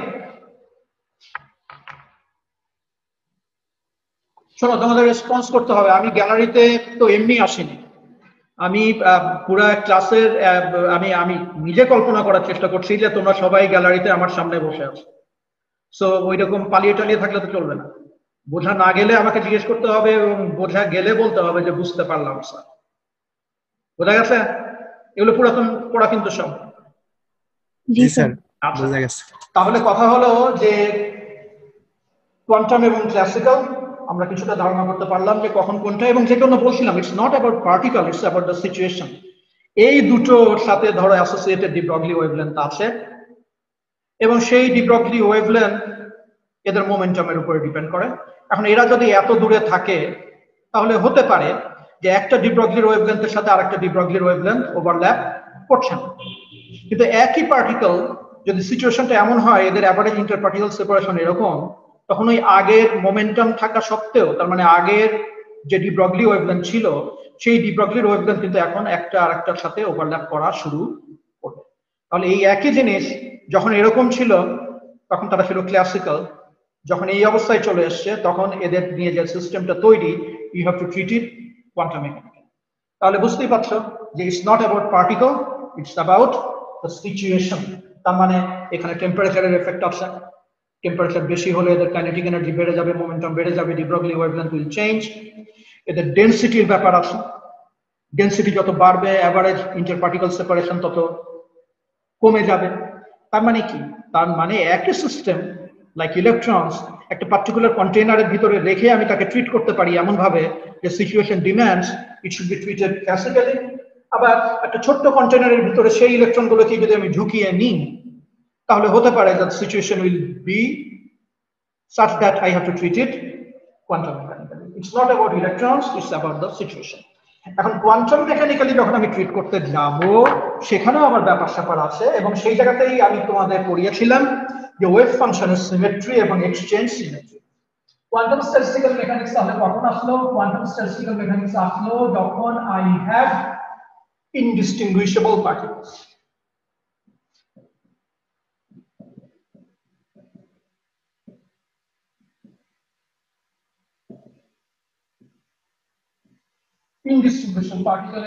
শোনো, তোমাদের রেসপন্স করতে হবে। আমি গ্যালারিতে তো এমনি আসিনি, আমি পুরো ক্লাসের আমি নিজে কল্পনা করার চেষ্টা করছি যে তোমরা সবাই গ্যালারিতে আমার সামনে বসে আছো। সো ওই রকম পালিয়ে টালিয়ে থাকলে তো চলবে না। বোঝা না গেলে আমাকে জিজ্ঞেস করতে হবে, এবং বোঝা গেলে বলতে হবে যে বুঝতে পারলাম স্যার। বোঝা গেছে? এগুলো পুরাতন পড়া কিন্তু সব। জি স্যার, আচ্ছা, বোঝা গেছে। তাহলে কথা হলো যে কোয়ান্টাম এবং ক্লাসিক্যাল আমরা কিছুটা ধারণা করতে পারলাম যে কখন কোনটা, এবং যে কোনো বলছিলাম it's not about particle, it's about the situation. এই দুটোর সাথে ধরো অ্যাসোসিয়েটেড de Broglie ওয়েভলেন্থ আছে, এবং সেই de Broglie ওয়েভলেন্থ এদের মোমেন্টামের উপরে ডিপেন্ড করে। এখন এরা যদি এত দূরে থাকে, তাহলে হতে পারে যে একটা de Broglie ওয়েভলেন্থের সাথে আরেকটা de Broglie ওয়েভলেন্থ ওভারল্যাপ করছে না, কিন্তু একই পার্টিকেল যদি সিচুয়েশনটা এমন হয় এদের অ্যাভারেজ ইন্টারপার্টিকেল সেপারেশন এরকম, তখন ওই আগের মোমেন্টাম থাকা সত্ত্বেও, তার মানে আগের যে de Broglie ওয়েভলেন্থ ছিল সেই de Broglie ওয়েভলেন্থ কিন্তু এখন একটা আরেকটার সাথে ওভারল্যাপ করা শুরু করবে। তাহলে এই একই জিনিস যখন এরকম ছিল তখন তারা ছিল ক্লাসিক্যাল, যখন এই অবস্থায় চলে এসছে তখন এদের নিয়ে যে সিস্টেমটা তৈরি, you have to treat it quantum mechanical. তাহলে বুঝতেই পারছো যে it's not about particle, it's about the situation. তার মানে এখানে টেম্পারেচারের এফেক্ট আছে, টেম্পারেচার বেশি হলে এদের কাইনেটিক এনার্জি বেড়ে যাবে, মোমেন্টাম বেড়ে যাবে, de Broglie wavelength will change. এদের ডেনসিটির ব্যাপার আছে, ডেনসিটি যত বাড়বে অ্যাভারেজ ইন্টারপার্টিকেল সেপারেশন তত কমে যাবে। তার মানে কি? তার মানে একই সিস্টেম লাইক ইলেকট্রনস একটা পার্টিকুলার কন্টেইনারের ভিতরে রেখে আমি তাকে ট্রিট করতে পারি এমন ভাবে যে situation demands it should be treated classically. আবার একটা ছোট্ট কন্টেইনারের ভিতরে সেই ইলেকট্রনগুলোকে যদি আমি ঢুকিয়ে নিই তাহলে হতে পারে that situation will be such that I have to treat it quantum mechanically. It's not about electrons, it's about the situation. এখন কোয়ান্টাম মেকানিক্যালি যখন আমি ট্রিট করতে যাব সেখানেও আমার ব্যাপার স্যাপার আছে, এবং সেই জায়গাতেই আমি তোমাদের পড়িয়েছিলাম যে ওয়েভ ফাংশনের সিমেট্রি এবং exchange symmetry. Quantum statistical mechanics তাহলে কখন আসলো? কোয়ান্টাম স্ট্যাটিস্টিক্যাল মেকানিক্স আসলো যখন I have indistinguishable particles. Indistinguishable particle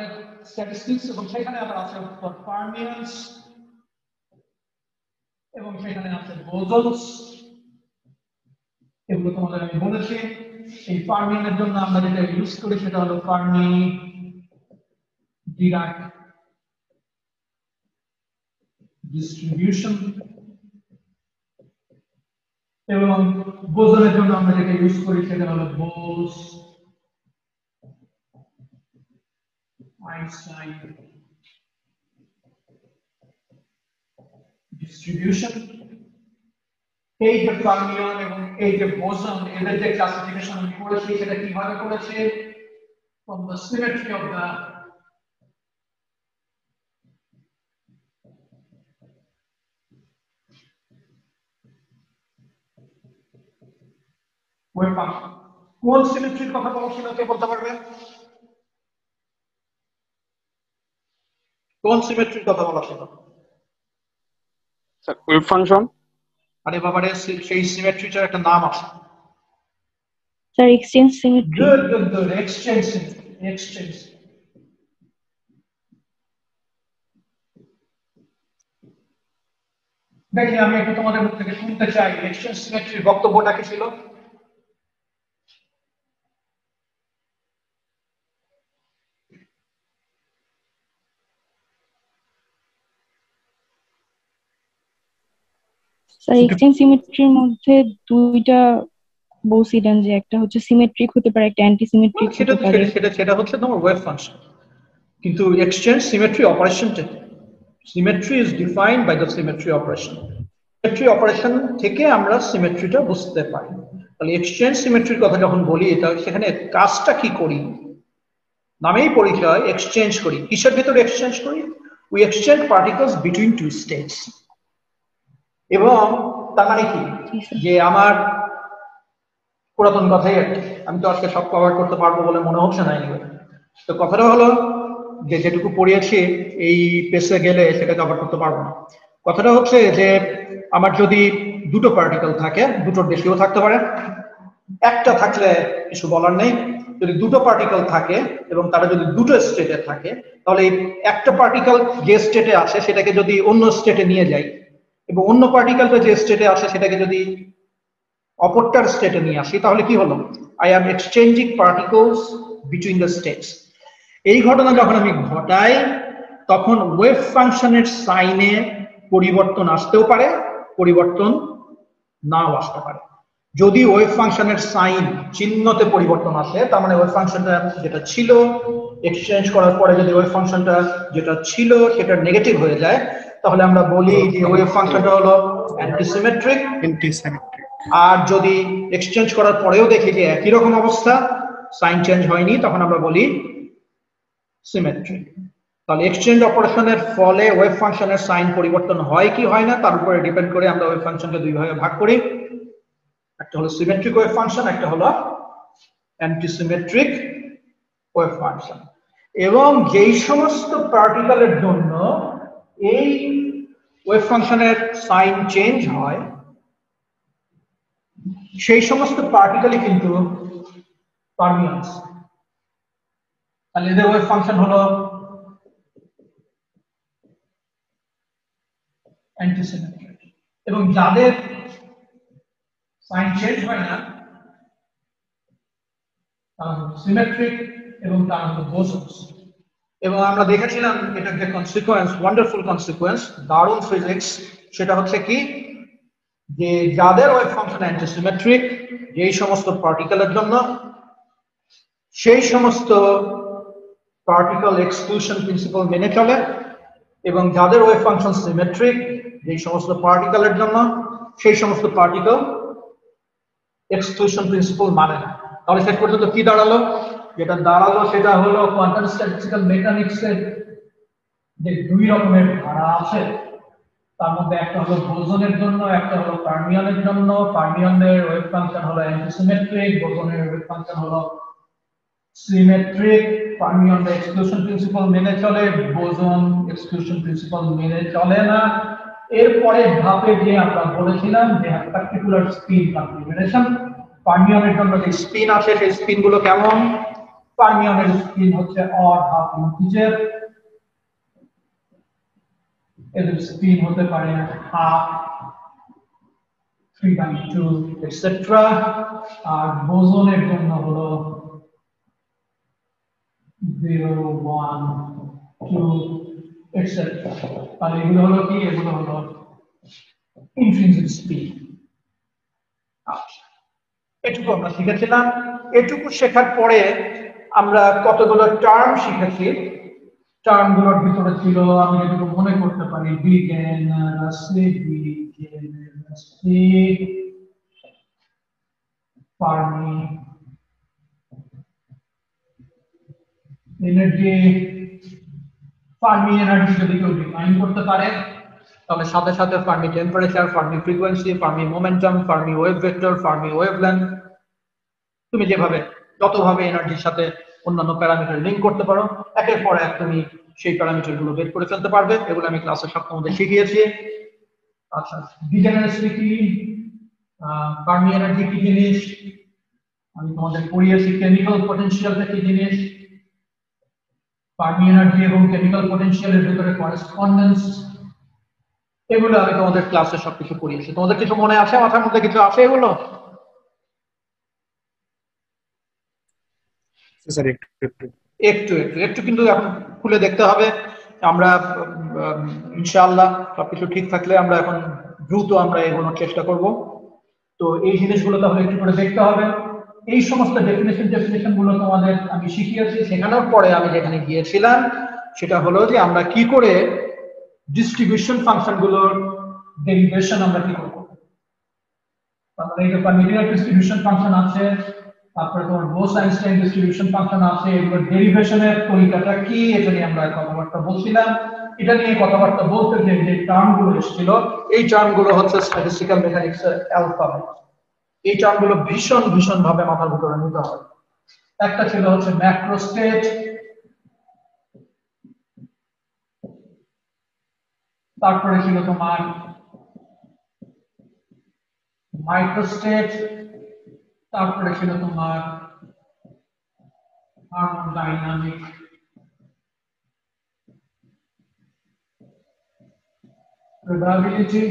statistics, এবং সেখানে আবার আছে ফার্মিয়ানস, এবং সেখানে আছে বোসনস। এগুলো তোমাদের আমি বলেছি। এই ফার্মিয়ানের জন্য আমরা যেটা ইউজ করি সেটা হলো ফার্মি ডিরাক ডিস্ট্রিবিউশন, এবং বোসনের জন্য আমরা যেটা ইউজ করি সেটা হলো বোস আইনস্টাইন ডিস্ট্রিবিউশন। এই যে ফার্মিয়ন এবং এই যে বোসন, এদের যে ক্লাসিফিকেশন আমি করেছি সেটা কিভাবে করেছি? from the symmetry of the wave function. কোন সিমেট্রির কথা বলছিল কে বলতে পারবে? কোন সিমেট্রির কথা বলা ছিল? Sir wave function. আরে বাবারে, সেই সিমেট্রিটার একটা নাম আছে। Sir exchange symmetry. Good good good, exchange symmetry. Exchange দেখি আমি একটু তোমাদের মুখ থেকে শুনতে চাই এক্সচেঞ্জ সিমেট্রির বক্তব্যটা কি ছিল। স্যার এক্সচেঞ্জ সিমেট্রির মধ্যে দুইটা বলছিলেন, যে একটা হচ্ছে সিমেট্রিক হতে পারে, একটা অ্যান্টি সিমেট্রিক সেটা হতে পারে। সেটা হচ্ছে তোমার ওয়েভ ফাংশন, কিন্তু এক্সচেঞ্জ সিমেট্রি অপারেশনটা symmetry is defined by the symmetry operation. Symmetry operation থেকে আমরা সিমেট্রিটা বুঝতে পারি। তাহলে এক্সচেঞ্জ সিমেট্রির কথা যখন বলি তাহলে সেখানে কাজটা কি করি? নামেই পরিচয়, এক্সচেঞ্জ করি। কিসের ভিতরে এক্সচেঞ্জ করি? We exchange particles between two states. এবং তার মানে কি যে আমার পুরাতন কথাই আর কি, আমি তো আজকে সব কভার করতে পারবো বলে মনে হচ্ছে না। তো কথাটা হলো যে যেটুকু পড়িয়েছি এই পেসে গেলে সেটা কভার করতে পারবো না। কথাটা হচ্ছে যে আমার যদি দুটো পার্টিকেল থাকে, দুটোর বেশিও থাকতে পারে, একটা থাকলে কিছু বলার নেই। যদি দুটো পার্টিকেল থাকে এবং তারা যদি দুটো স্টেটে থাকে, তাহলে একটা পার্টিকেল যে স্টেটে আছে সেটাকে যদি অন্য স্টেটে নিয়ে যাই, এবং অন্য পার্টিকেলটা যে স্টেটে আছে সেটাকে যদি অপরটার স্টেটে নিয়ে আসি, তাহলে কি হলো? I am exchanging particles between the states. এই ঘটনা যখন আমি ঘটাই তখন ওয়েভ ফাংশনের সাইনে পরিবর্তন আসতেও পারে, পরিবর্তন নাও আসতে পারে। যদি ওয়েভ ফাংশনের সাইন চিহ্নতে পরিবর্তন আসে, তার মানে ওয়েভ ফাংশনটা যেটা ছিল এক্সচেঞ্জ করার পরে যদি ওয়েভ ফাংশনটা যেটা ছিল সেটা নেগেটিভ হয়ে যায়, তাহলে আমরা বলি যে ওয়েভ ফাংশনটা হলো অ্যান্টিসিমেট্রিক। আর যদি এক্সচেঞ্জ করার পরেও দেখি যে একই রকম অবস্থা, সাইন চেঞ্জ হয়নি, তখন আমরা বলি সিমেট্রিক। তাহলে এক্সচেঞ্জ অপারেশনের ফলে ওয়েভ ফাংশনের সাইন পরিবর্তন হয় কি হয় না তার উপরে ডিপেন্ড করে আমরা ওয়েভ ফাংশনকে দুই ভাগে ভাগ করি। একটা হলো সিমেট্রিক ওয়েভ ফাংশন, একটা হলো অ্যান্টিসিমেট্রিক ওয়েভ ফাংশন। এবং যেই সমস্ত পার্টিকেলের জন্য এই ওয়েভ ফাংশনের সাইন চেঞ্জ হয় সেই সমস্ত পার্টিকেলই কিন্তু ফার্মিয়নস। তাহলে এদের ওয়েভ ফাংশন হলো অ্যান্টিসিমেট্রিক, এবং যাদের সাইন চেঞ্জ হয় না তারা হলো সিমেট্রিক এবং তারা হলো বোসন্স। এবং আমরা দেখেছিলাম এটা একটা কনসিকোয়েন্স, ওয়ান্ডারফুল কনসিকোয়েন্স, দারুণ ফিজিক্স। সেটা হচ্ছে কি, যে যাদের ওয়েভ ফাংশন অ্যান্টিসিমেট্রিক, যেই সমস্ত পার্টিকেলের জন্য, সেই সমস্ত পার্টিকেল এক্সক্লুশন প্রিন্সিপাল মেনে চলে, এবং যাদের ওয়েভ ফাংশন সিমেট্রিক, যেই সমস্ত পার্টিকেলের জন্য, সেই সমস্ত পার্টিকেল এক্সক্লুশন প্রিন্সিপাল মানে না। তাহলে শেষ পর্যন্ত কি দাঁড়ালো? যেটা দাঁড়ালো সেটা হলো কোয়ান্টাম স্ট্যাটিস্টিক্যাল মেকানিক্সের যে দুই রকমের ধারা আছে, তার মধ্যে একটা হলো বোসনের জন্য, একটা হলো ফার্মিয়নের জন্য। ফার্মিয়নের ওয়েভ ফাংশন হলো অ্যান্টিসিমেট্রিক, বোসনের ওয়েভ ফাংশন হলো সিমেট্রিক। ফার্মিয়ন এক্সক্লুশন প্রিন্সিপাল মেনে চলে, বোসন এক্সক্লুশন প্রিন্সিপাল মেনে চলে না। এরপরে ধাপে যে আমরা বলেছিলাম যে পার্টিকুলার স্পিন কনফিগারেশন, ফার্মিয়নের জন্য যে স্পিন আছে সেই স্পিন গুলো কেমন? ফার্মিয়নের স্পিন হচ্ছে অড হাফ ইন্টিজার, এদের স্পিন হতে পারে হাফ, 3/2 এটসেট্রা। আর বোসনের জন্য হলো 0, 1, 2 এটসেট্রা। তাহলে এগুলো হলো কি? এগুলো হলো ইন্ট্রিনসিক স্পিন। আচ্ছা, এটুকু আমরা শিখেছিলাম। এটুকু শেখার পরে আমরা কতগুলো টার্ম শিখেছি। টার্মগুলোর ভিতরে ছিল, আমি যেটুকু মনে করতে পারি, ফার্মি এনার্জি। ফার্মি এনার্জি যদি কেউ ডিফাইন করতে পারে, তাহলে সাথে সাথে Fermi temperature, Fermi frequency, Fermi momentum, Fermi wave vector, Fermi wavelength, তুমি যেভাবে যতভাবে এনার্জির সাথে অন্যান্য প্যারামিটার লিঙ্ক করতে পারো, একের পর এক তুমি সেই প্যারামিটার গুলো বের করে ফেলতে পারবে। এগুলো আমি ক্লাসের সপ্তম মধ্যে শিখিয়েছি। আচ্ছা, ডিজেনারেসি কি, ফার্মি এনার্জি কি জিনিস, আমি তোমাদের পড়িয়েছি কেমিক্যাল পটেনশিয়ালটা কি জিনিস, ফার্মি এনার্জি এবং কেমিক্যাল পটেনশিয়ালের ভিতরে করেসপন্ডেন্স, এগুলো আমি তোমাদের ক্লাসে সবকিছু পড়িয়েছি। তোমাদের কিছু মনে আছে? মাথার মধ্যে কিছু আছে এগুলো? স্যার একটু একটু একটু একটু একটু কিন্তু এখন খুলে দেখতে হবে। আমরা ইনশাআল্লাহ সবকিছু ঠিক থাকলে আমরা এখন দ্রুত আমরা এগোনোর চেষ্টা করব। তো এই জিনিসগুলো তাহলে একটু করে দেখতে হবে। এই সমস্ত ডেফিনেশন গুলো তোমাদের আমি শিখিয়েছি। শেখানোর পরে আমি যেখানে গিয়েছিলাম সেটা হলো যে আমরা কি করে ডিস্ট্রিবিউশন ফাংশন গুলোর ডেরিভেশন আমরা কি করব। তাহলে এই যে পার্মিটিভ ডিস্ট্রিবিউশন ফাংশন আছে, তারপরে তোমার বোস-আইনস্টাইন ডিস্ট্রিবিউশন ফাংশন আছে, এগুলোর ডেরিভেশনের তরিকাটা কি, এটা নিয়ে আমরা কথাবার্তা বলছিলাম। এটা নিয়ে কথাবার্তা বলতে যে টার্মগুলো এসেছিল, এই টার্মগুলো হচ্ছে স্ট্যাটিস্টিক্যাল মেকানিক্সের অ্যালফাবেট। এই টার্মগুলো ভীষণ ভীষণ ভাবে মাথার ভিতরে নিতে হবে। একটা ছিল হচ্ছে ম্যাক্রোস্টেট, তারপরে ছিল তোমার মাইক্রোস্টেট, তারপরে ছিল তোমার থার্মোডাইনামিক, probability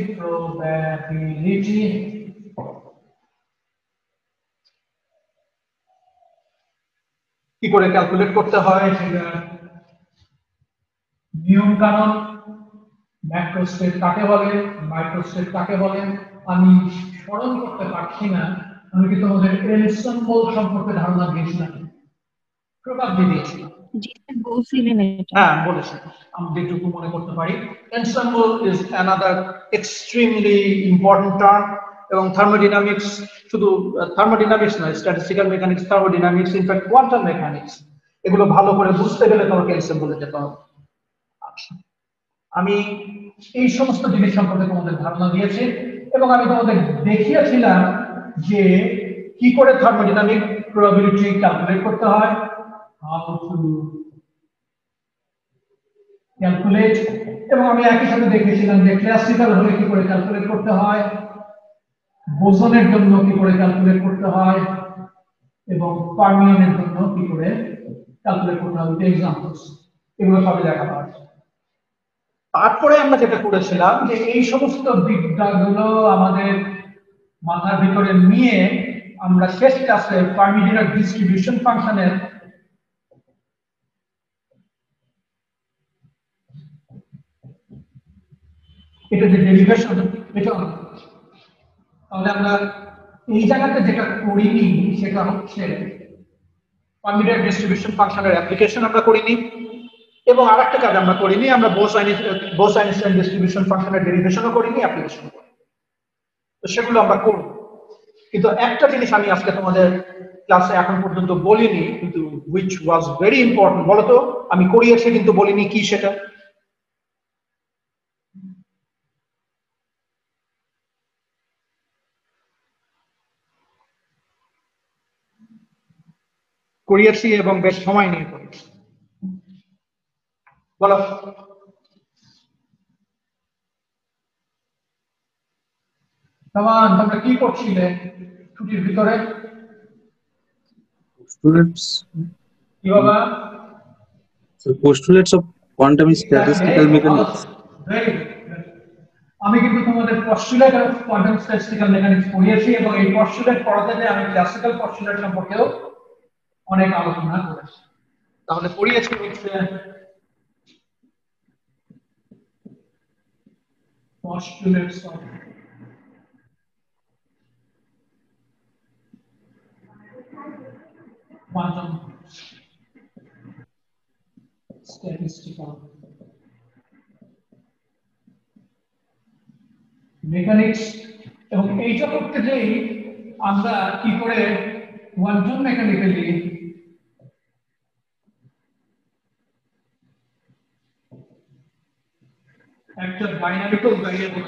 কি করে ক্যালকুলেট করতে হয় সেটা নিয়ম কানুন, ম্যাক্রোস্টেট কাকে বলে, মাইক্রোস্টেট কাকে বলে, আমি স্মরণ করতে পারছি না। আমি কি তোমাদের এনসেম্বল সম্পর্কে ধারণা দিয়েছিলাম? প্রবাবলি দিয়েছিলাম। জি স্যার, বলছিলেন এটা। হ্যাঁ, বলেছি। আমি যেটুকু মনে করতে পারি, ensemble is another extremely important term. এবং থার্মোডাইনামিক্স, শুধু থার্মোডাইনামিক্স নয়, statistical mechanics, thermodynamics, in fact quantum mechanics, এগুলো ভালো করে বুঝতে গেলে তোমাকে এনসেম্বলে যেতে হবে। আচ্ছা, আমি এই সমস্ত জিনিস সম্পর্কে তোমাদের ধারণা দিয়েছি এবং আমি তোমাদের দেখিয়েছিলাম যে কি করে থার্মোডাইনামিক প্রবাবিলিটি ক্যালকুলেট করতে হয়, হাউ টু ক্যালকুলেট। এবং আমি একই সাথে দেখিয়েছিলাম যে ক্লাসিক্যাল হলে কি করে ক্যালকুলেট করতে হয়, বোসনের জন্য কি করে ক্যালকুলেট করতে হয়, এবং ফার্মিয়নের জন্য কি করে ক্যালকুলেট করতে হয়, এক্সাম্পলস, এগুলো সবই দেখানো আছে। তারপরে আমরা যেটা করেছিলাম যে এই সমস্ত বিদ্যাগুলো আমাদের মাথার ভিতরে নিয়ে আমরা শেষ ক্লাসে পারমিডিনার ডিস্ট্রিবিউশন ফাংশনের এটা যে ডেরিভেশন এটা, তাহলে আমরা এই জায়গাতে যেটা করিনি সেটা হচ্ছে পারমিডিনার ডিস্ট্রিবিউশন ফাংশনের অ্যাপ্লিকেশন আমরা করিনি, এবং আরেকটা কাজ আমরা করিনি, আমরা বোস-আইনস্টাইন ডিস্ট্রিবিউশন ফাংশনের ডেরিভেশনও করিনি, অ্যাপ্লিকেশন করিনি। তো সেগুলো আমরা করব। কিন্তু একটা জিনিস আমি আজকে তোমাদের ক্লাসে এখন পর্যন্ত বলিনি, কিন্তু which was very important, বলতো আমি করিয়েছি কিন্তু বলিনি কি সেটা? করিয়েছি এবং বেশ সময় নিয়ে করেছি, বলো। তোমরা কি করছিলে ছুটির ভিতরে? কি বাবা? Postulates of quantum statistical mechanics. আমি কিন্তু তোমাদের postulate of quantum statistical mechanics পড়িয়েছি, এবং এই পস্টুলেট পড়াতে যে আমি ক্লাসিক্যাল পস্টুলেট সম্পর্কেও অনেক আলোচনা করেছি। তাহলে পড়িয়েছি হচ্ছে postulates of quantum statistical mechanics, এবং এইটা করতে যেই আমরা কি করে কোয়ান্টাম মেকানিক্যালি একটা ডাইনামিক্যাল ভ্যারিয়েবল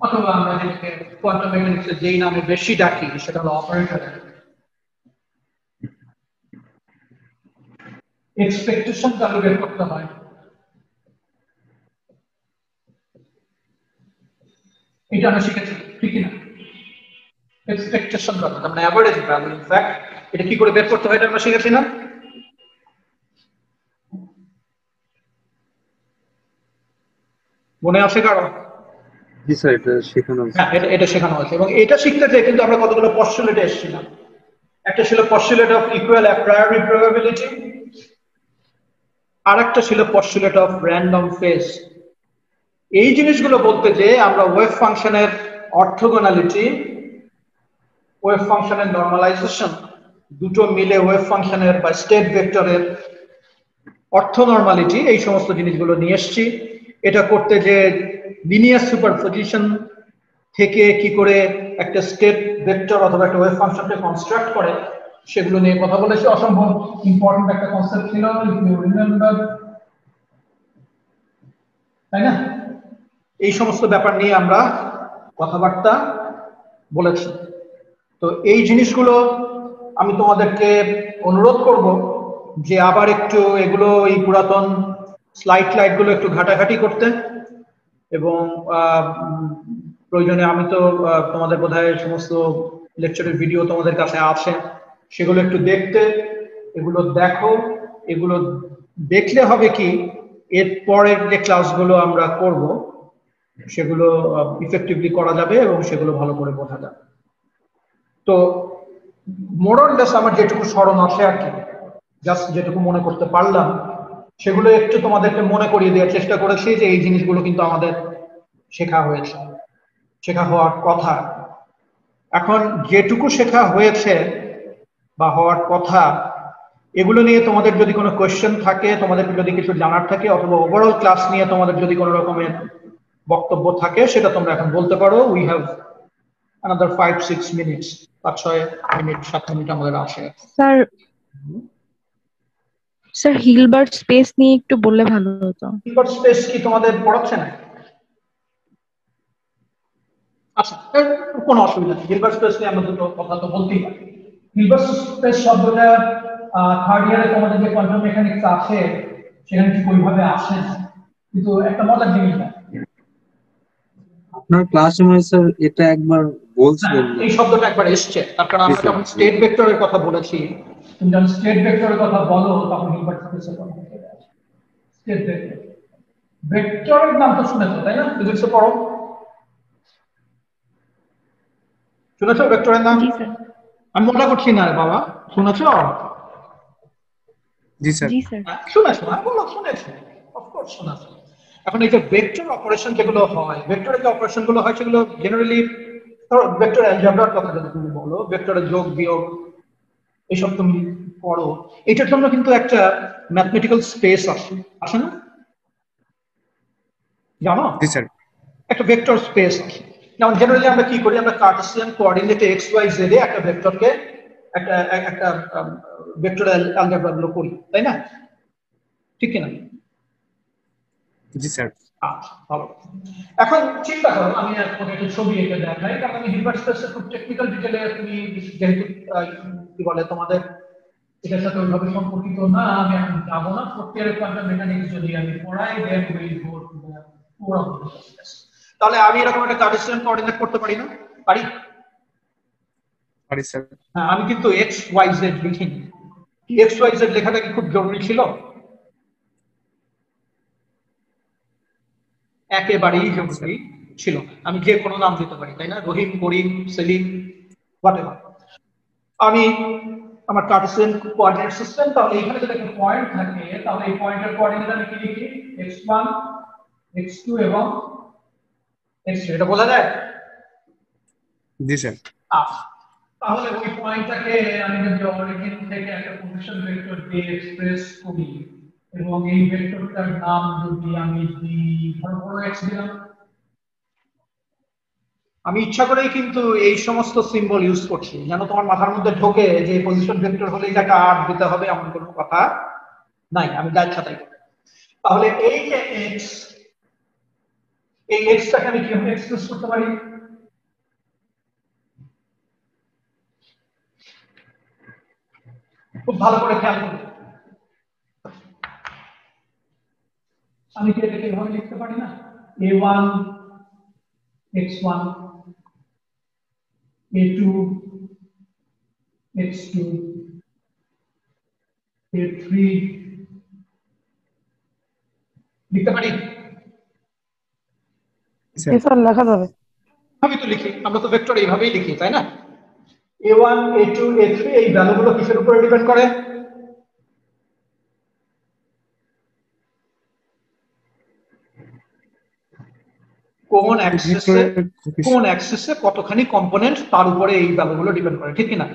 অথবা আমরা যেটাকে কোয়ান্টাম মেকানিক্সে যেই নামে বেশি ডাকি সেটা হলো অপারেটর এক্সপেকটেশন ভ্যালু বের করতে হয়। এটা আমরা শিখেছি, ঠিক না? এক্সপেকটেশন ভ্যালু মানে অ্যাভারেজ ভ্যালু, ইনফ্যাক্ট এটা কি করে বের করতে হয় এটা আমরা শিখেছি না? মনে আছে কারো? জি স্যার, এটা শেখানো হয়েছে। হ্যাঁ, এটা শেখানো হয়েছে, এবং এটা শিখতে চাই কিন্তু আমরা কতগুলো পস্টুলেটে এসেছিলাম। একটা ছিল পস্টুলেট অফ ইকুয়াল অ্যাপ্রায়োরি প্রবাবিলিটি, আর একটা ছিল পস্টুলেট অফ র্যান্ডম ফেজ। এই জিনিসগুলো বলতে যে আমরা ওয়েভ ফাংশনের অর্থোগোনালিটি, ওয়েভ ফাংশনের নরমালাইজেশন দুটো মিলে ওয়েভ ফাংশনের বা স্টেট ভেক্টরের অর্থোনর্মালিটি, এই সমস্ত জিনিসগুলো নিয়ে এসেছি। এটা করতে যে লিনিয়ার সুপারপজিশন থেকে কি করে একটা স্টেট ভেক্টর অথবা একটা ওয়েভ ফাংশনকে কনস্ট্রাক্ট করে সেগুলো নিয়ে কথা বলেছি। অসম্ভব ইম্পর্টেন্ট একটা কনসেপ্ট ছিল, রিমেম্বার, তাই না? এই সমস্ত ব্যাপার নিয়ে আমরা কথাবার্তা বলেছি। তো এই জিনিসগুলো আমি তোমাদেরকে অনুরোধ করব যে আবার একটু এগুলো এই পুরাতন স্লাইড গুলো একটু ঘাটাঘাটি করতে, এবং প্রয়োজনে আমি তো তোমাদের বোধহয় সমস্ত লেকচারের ভিডিও তোমাদের কাছে আছে, সেগুলো একটু দেখতে, এগুলো দেখো। এগুলো দেখলে হবে কি, এর পরের যে ক্লাসগুলো আমরা করব সেগুলো ইফেক্টিভলি করা যাবে এবং সেগুলো ভালো করে বোঝা যাবে। তো মোরলেস আমার যেটুকু স্মরণ আছে আর কি, জাস্ট যেটুকু মনে করতে পারলাম সেগুলো একটু তোমাদেরকে মনে করিয়ে দেওয়ার চেষ্টা করেছি যে এই জিনিসগুলো কিন্তু আমাদের শেখা হয়েছে, শেখা হওয়ার কথা। এখন যেটুকু শেখা হয়েছে বা হওয়ার কথা, এগুলো নিয়ে তোমাদের যদি কোনো কোয়েশ্চেন থাকে, তোমাদের যদি কিছু জানার থাকে, অথবা ওভারঅল ক্লাস নিয়ে তোমাদের যদি কোনো রকমের বক্তব্য থাকে, সেটা তোমরা এখন বলতে পারো। We have another 5-6 minutes, 5-6 minute 7 minute আমাদের আছে। স্যার হিলবার্ট স্পেস নিয়ে একটু বললে ভালো হতো। হিলবার্ট স্পেস কি তোমাদের পড়াচ্ছে না? আচ্ছা, কোনো অসুবিধা নেই। হিলবার্ট স্পেস নিয়ে আমরা দুটো কথা তো বলতেই পারি। হিলবার্ট স্পেস শব্দটা থার্ড ইয়ারে তোমাদের যে কোয়ান্টাম মেকানিক্স আছে সেখানে ঠিক ওইভাবে আসে না, কিন্তু একটা মজার জিনিস না। আপনার ক্লাসে স্যার এটা একবার বলছিলেন না। এই শব্দটা একবার এসছে, তার কারণ আমরা জি, স্যার। যখন স্টেট ভেক্টরের কথা বলেছি, তুমি যখন স্টেট ভেক্টরের কথা বলো তখন হিলবার্ট স্পেসের কথা চলে আসে। স্টেট ভেক্টর, ভেক্টরের নাম তো শুনেছো তাই না? ফিজিক্সে পড়ো, শুনেছো ভেক্টরের নাম? জি স্যার। আমি মনে করছি না রে বাবা, শুনেছো? জি স্যার। জি স্যার। শুনেছো? আমি বললাম শুনেছো, অফকোর্স শুনেছো। এখন এই যে ভেক্টর অপারেশন যেগুলো হয়, ভেক্টরের যে অপারেশন গুলো হয় সেগুলো জেনারেলি, ধরো ভেক্টর অ্যালজেব্রার কথা যদি তুমি বলো, ভেক্টরের যোগ বিয়োগ এইসব তুমি পড়ো, এটার জন্য কিন্তু একটা ম্যাথমেটিক্যাল স্পেস আসে, আসে না? জানো, জি স্যার। একটা ভেক্টর স্পেস আসে। যেমন জেনারেলি আমরা কি করি, আমরা কার্টেসিয়ান কোঅর্ডিনেটে এক্স ওয়াই জেড এ একটা ভেক্টরকে একটা একটা ভেক্টর অ্যালজেব্রা গুলো করি, তাই না? ঠিক কিনা? জি স্যার। আচ্ছা, ভালো। এখন চিন্তা করো, আমি তোমাকে একটা ছবি এঁকে দেখাই, কারণ আমি হিলবার্ট স্পেসের খুব টেকনিক্যাল ডিটেলে তুমি যেহেতু কি বলে তোমাদের এটার সাথে ওইভাবে সম্পর্কিত না, আমি এখন যাবো না। ফোর্থ ইয়ারের কোয়ান্টাম মেকানিক্স যদি আমি পড়াই, then will go to the core of the space. তাহলে আমি এরকম একটা কার্টেসিয়ান কোঅর্ডিনেট করতে পারি না? পারি। পারি স্যার। হ্যাঁ, আমি কিন্তু এক্স ওয়াই জেড লিখিনি। এক্স ওয়াই জেড লেখাটা কি খুব জরুরি ছিল? একেবারেই জরুরি ছিল। আমি যে কোনো নাম দিতে পারি, তাই না? রহিম, করিম, সেলিম, হোয়াটএভার। আমি আমার কার্টেসিয়ান কোঅর্ডিনেট সিস্টেম, তাহলে এখানে যদি একটা পয়েন্ট থাকে, তাহলে এই পয়েন্টের কোঅর্ডিনেট আমি কি লিখি? x1, x2 এবং x3, এটা বোঝা যায়? জি স্যার। আচ্ছা, তাহলে ওই পয়েন্টটাকে আমি যদি অরিজিন থেকে একটা পজিশন ভেক্টর দিয়ে এক্সপ্রেস করি, এবং এই ভেক্টরটার নাম যদি আমি দিই, ধরো বড় x দিলাম, আমি ইচ্ছা করেই কিন্তু এই সমস্ত সিম্বল ইউজ করছি, যেন তোমার মাথার মধ্যে ঢোকে যে পজিশন ভেক্টর হলে এটাকে আর দিতে হবে এমন কোনো কথা নাই, আমি যা ইচ্ছা তাই করি। তাহলে এই যে x, এই xটাকে আমি কিভাবে এক্সপ্রেস করতে পারি? খুব ভালো করে খেয়াল করুন, আমি কি এটাকে এভাবে লিখতে পারি না? a1 x1, a2 x2, a3 লিখতে পারি? স্যার লেখা যাবে। আমি তো লিখি, আমরা তো ভেক্টর এইভাবেই লিখি, তাই না? a1 a2 a3 এই ভ্যালুগুলো কিসের উপরে ডিপেন্ড করে? কোন অ্যাক্সিসে কতখানি কম্পোনেন্ট, তার উপরে এই ভ্যালুগুলো ডিপেন্ড করে, ঠিক কিনা?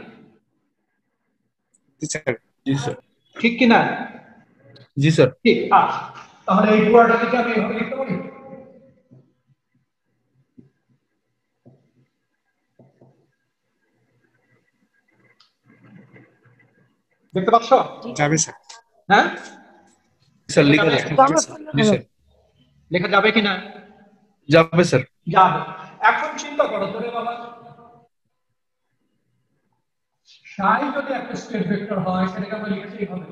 জি স্যার। জি স্যার। ঠিক কিনা? জি স্যার। ঠিক আছে, তাহলে এই পুরোটাকে আমি এভাবে লিখতে পারি। দেখতে পাচ্ছ? যাবে স্যার। হ্যাঁ স্যার লেখা যাবে? যাবে। জি স্যার। লেখা যাবে কিনা? যাবে স্যার। যাবে। এখন চিন্তা করো তোরে বাবা, সাই যদি একটা স্টেট ভেক্টর হয়, সেটাকে আমরা লিখেছি এইভাবে।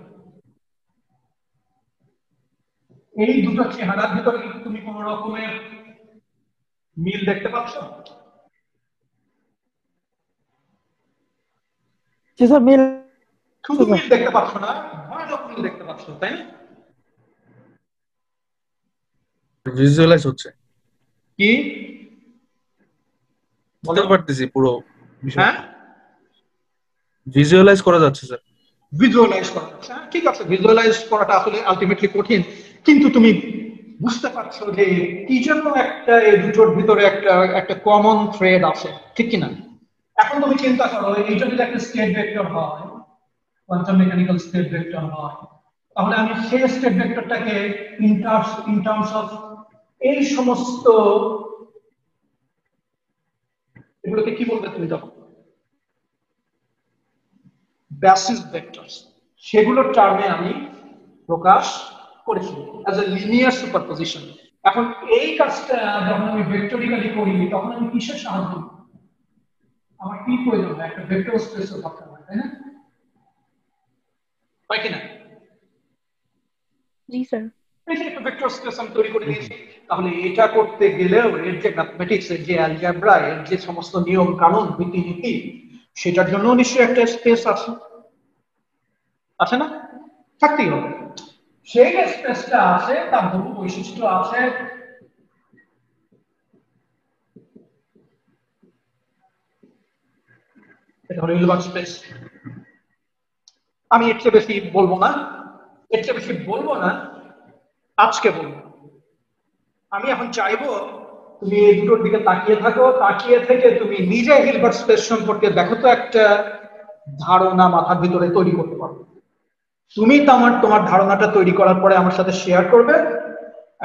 এই দুটো চেহারার ভিতরে কিন্তু তুমি কোন রকমের মিল দেখতে পাচ্ছ? জি স্যার, মিল শুধু মিল দেখতে পাচ্ছ না, ভয়ানক মিল দেখতে পাচ্ছ, তাই না? ভিজুয়ালাইজ হচ্ছে, কি বুঝতে পারতেছি পুরো বিষয়। হ্যাঁ, ভিজুয়ালাইজ করা যাচ্ছে স্যার। ভিজুয়ালাইজ করা যাচ্ছে। হ্যাঁ, ঠিক আছে, ভিজুয়ালাইজ করাটা আসলে আলটিমেটলি কঠিন, কিন্তু তুমি বুঝতে পারছো যে কি জন্য একটা এই দুটোর ভিতরে একটা একটা কমন থ্রেড আছে, ঠিক কিনা? এখন তুমি চিন্তা করো, এই যদি একটা স্টেট ভেক্টর হয়, কোয়ান্টাম মেকানিক্যাল স্টেট ভেক্টর হয়, তাহলে আমি সেই স্টেট ভেক্টরটাকে ইন টার্মস অফ এই সমস্ত এগুলোকে কি বলবে তুমি তখন? বেসিস ভেক্টরস, সেগুলোর টার্মে আমি প্রকাশ করেছি অ্যাজ এ লিনিয়ার সুপারপজিশন। এখন এই কাজটা যখন আমি ভেক্টরিক্যালি করি, তখন আমি কিসের সাহায্য নিই? আমার কি প্রয়োজন হয়? একটা ভেক্টর স্পেসও থাকতে হয়, তাই না? হয় কিনা? জি স্যার। এই যে একটা ভেক্টর স্পেস আমি তৈরি করে দিয়েছি, তাহলে এটা করতে গেলেও এর যে ম্যাথমেটিক্স, এর যে অ্যালজেব্রা, এর যে সমস্ত নিয়ম কানুন রীতিনীতি, সেটার জন্য নিশ্চয়ই একটা স্পেস আছে, আছে না? থাকতেই হবে। সেই যে স্পেসটা আছে তার বহু বৈশিষ্ট্য আছে। এটা হলো হিলবার্ট স্পেস। আমি এর চেয়ে বেশি বলবো না, আজকে বলবো। আমি এখন চাইবো তুমি এই দুটোর দিকে তাকিয়ে থাকো, তাকিয়ে থেকে তুমি নিজে হিলবার্ট স্পেস সম্পর্কে দেখো তো একটা ধারণা মাথার ভিতরে তৈরি করতে পারো। তুমি তোমার ধারণাটা তৈরি করার পরে আমার সাথে শেয়ার করবে,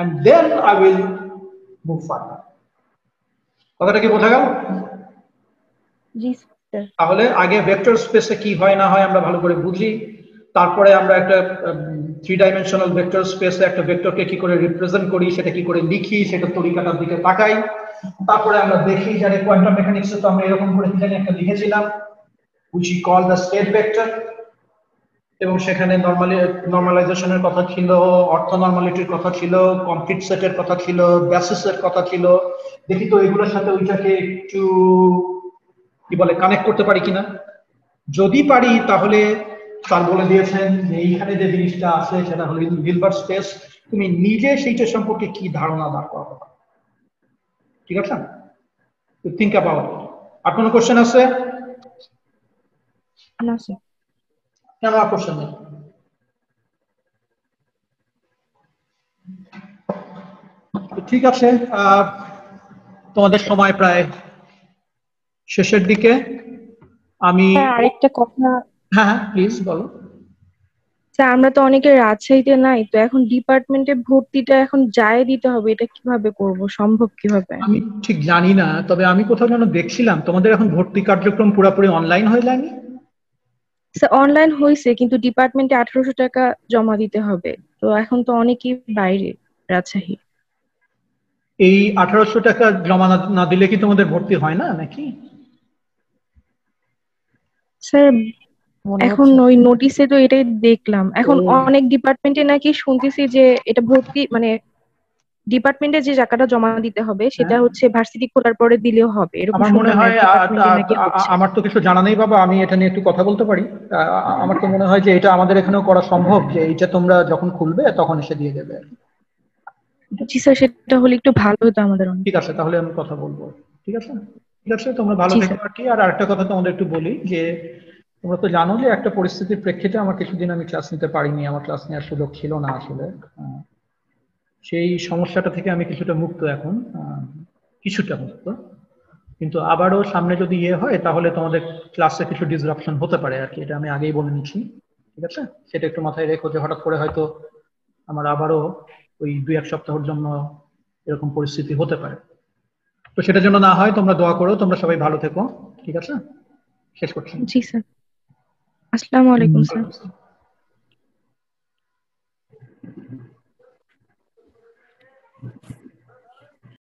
and then I will move further. কথাটা কি বোঝা গেল? জি স্যার। তাহলে আগে ভেক্টর স্পেসে কি হয় না হয় আমরা ভালো করে বুঝি, তারপরে আমরা একটা 3 ডাইমেনশনাল ভেক্টর স্পেসে একটা ভেক্টরকে কি করে রিপ্রেজেন্ট করি, সেটা কি করে লিখি, সেটা তরিকাটার দিকে তাকাই। তারপরে আমরা দেখি জানি কোয়ান্টাম মেকানিক্সে তো আমরা এরকম করে কি জানি একটা লিখেছিলাম, which we call the state vector, এবং সেখানে নরমালাইজেশনের কথা ছিল, অর্থ নরমালিটির কথা ছিল, কমপ্লিট সেটের কথা ছিল, বেসিসের কথা ছিল। দেখি তো এগুলোর সাথে ওইটাকে একটু কি বলে কানেক্ট করতে পারি কিনা। যদি পারি তাহলে স্যার বলে দিয়েছেন যে এইখানে যে জিনিসটা আছে সেটা হলো হিলবার্ট স্পেস। তুমি নিজে সেইটা সম্পর্কে কি ধারণা দাঁড় করাতে পারো, ঠিক আছে? Think about it. আর কোনো কোশ্চেন আছে? না স্যার। কেন আর কোশ্চেন নেই? ঠিক আছে, তোমাদের সময় প্রায় শেষের দিকে। আমি আরেকটা কথা। হ্যাঁ প্লিজ বলো। স্যার আমরা তো অনেকে রাজশাহীতে নাই, তো এখন ডিপার্টমেন্টে ভর্তিটা এখন যায় দিতে হবে, এটা কিভাবে করব, সম্ভব কিভাবে? আমি ঠিক জানি না, তবে আমি কোথাও যেন দেখছিলাম তোমাদের এখন ভর্তি কার্যক্রম পুরোপুরি অনলাইন হয়ে যায়নি? স্যার অনলাইন হয়েছে, কিন্তু ডিপার্টমেন্টে 1800 টাকা জমা দিতে হবে। তো এখন তো অনেকেই বাইরে, রাজশাহী। এই 1800 টাকা জমা না দিলে কি তোমাদের ভর্তি হয় না নাকি? স্যার এখন ওই নোটিশে তো এটাই দেখলাম, এখন অনেক ডিপার্টমেন্টে নাকি শুনতেছি যে এটা ভর্তি মানে ডিপার্টমেন্টে যে টাকাটা জমা দিতে হবে সেটা হচ্ছে ভার্সিটি খোলার পরে দিলেও হবে, এরকম আমার মনে শুনলাম। হয় ডিপার্টমেন্টে নাকি হচ্ছে। আমার তো কিছু জানা নেই বাবা, আমি এটা নিয়ে একটু কথা বলতে পারি। আমার তো মনে হয় যে এটা আমাদের এখানেও করা সম্ভব, যে এইটা তোমরা যখন খুলবে তখন এসে দিয়ে দেবে। জি স্যার, সেটা হলে একটু ভালো হতো আমাদের অনেক। ঠিক আছে, তাহলে আমি কথা বলবো। ঠিক আছে, ঠিক আছে, তোমরা ভালো জি থেকো স্যার। আর কি। আর আরেকটা কথা তোমাদের একটু বলি, যে তোমরা তো জানো যে একটা পরিস্থিতির প্রেক্ষিতে আমার কিছুদিন আমি ক্লাস নিতে পারিনি, আমার ক্লাস নেওয়ার সুযোগ ছিল না আসলে। সেই সমস্যাটা থেকে আমি কিছুটা মুক্ত এখন, কিছুটা মুক্ত। কিন্তু আবারও সামনে যদি হয় তাহলে তোমাদের ক্লাসে কিছু ডিসরাপশন হতে পারে আর কি, এটা আমি আগেই বলে নিচ্ছি। ঠিক আছে, সেটা একটু মাথায় রেখো যে হঠাৎ করে হয়তো আমার আবারও ওই 2-1 সপ্তাহের জন্য এরকম পরিস্থিতি হতে পারে। তো সেটার জন্য না হয় তোমরা দোয়া করো, তোমরা সবাই ভালো থেকো। ঠিক আছে, শেষ করছি। জি স্যার। আসসালামু আলাইকুম স্যার।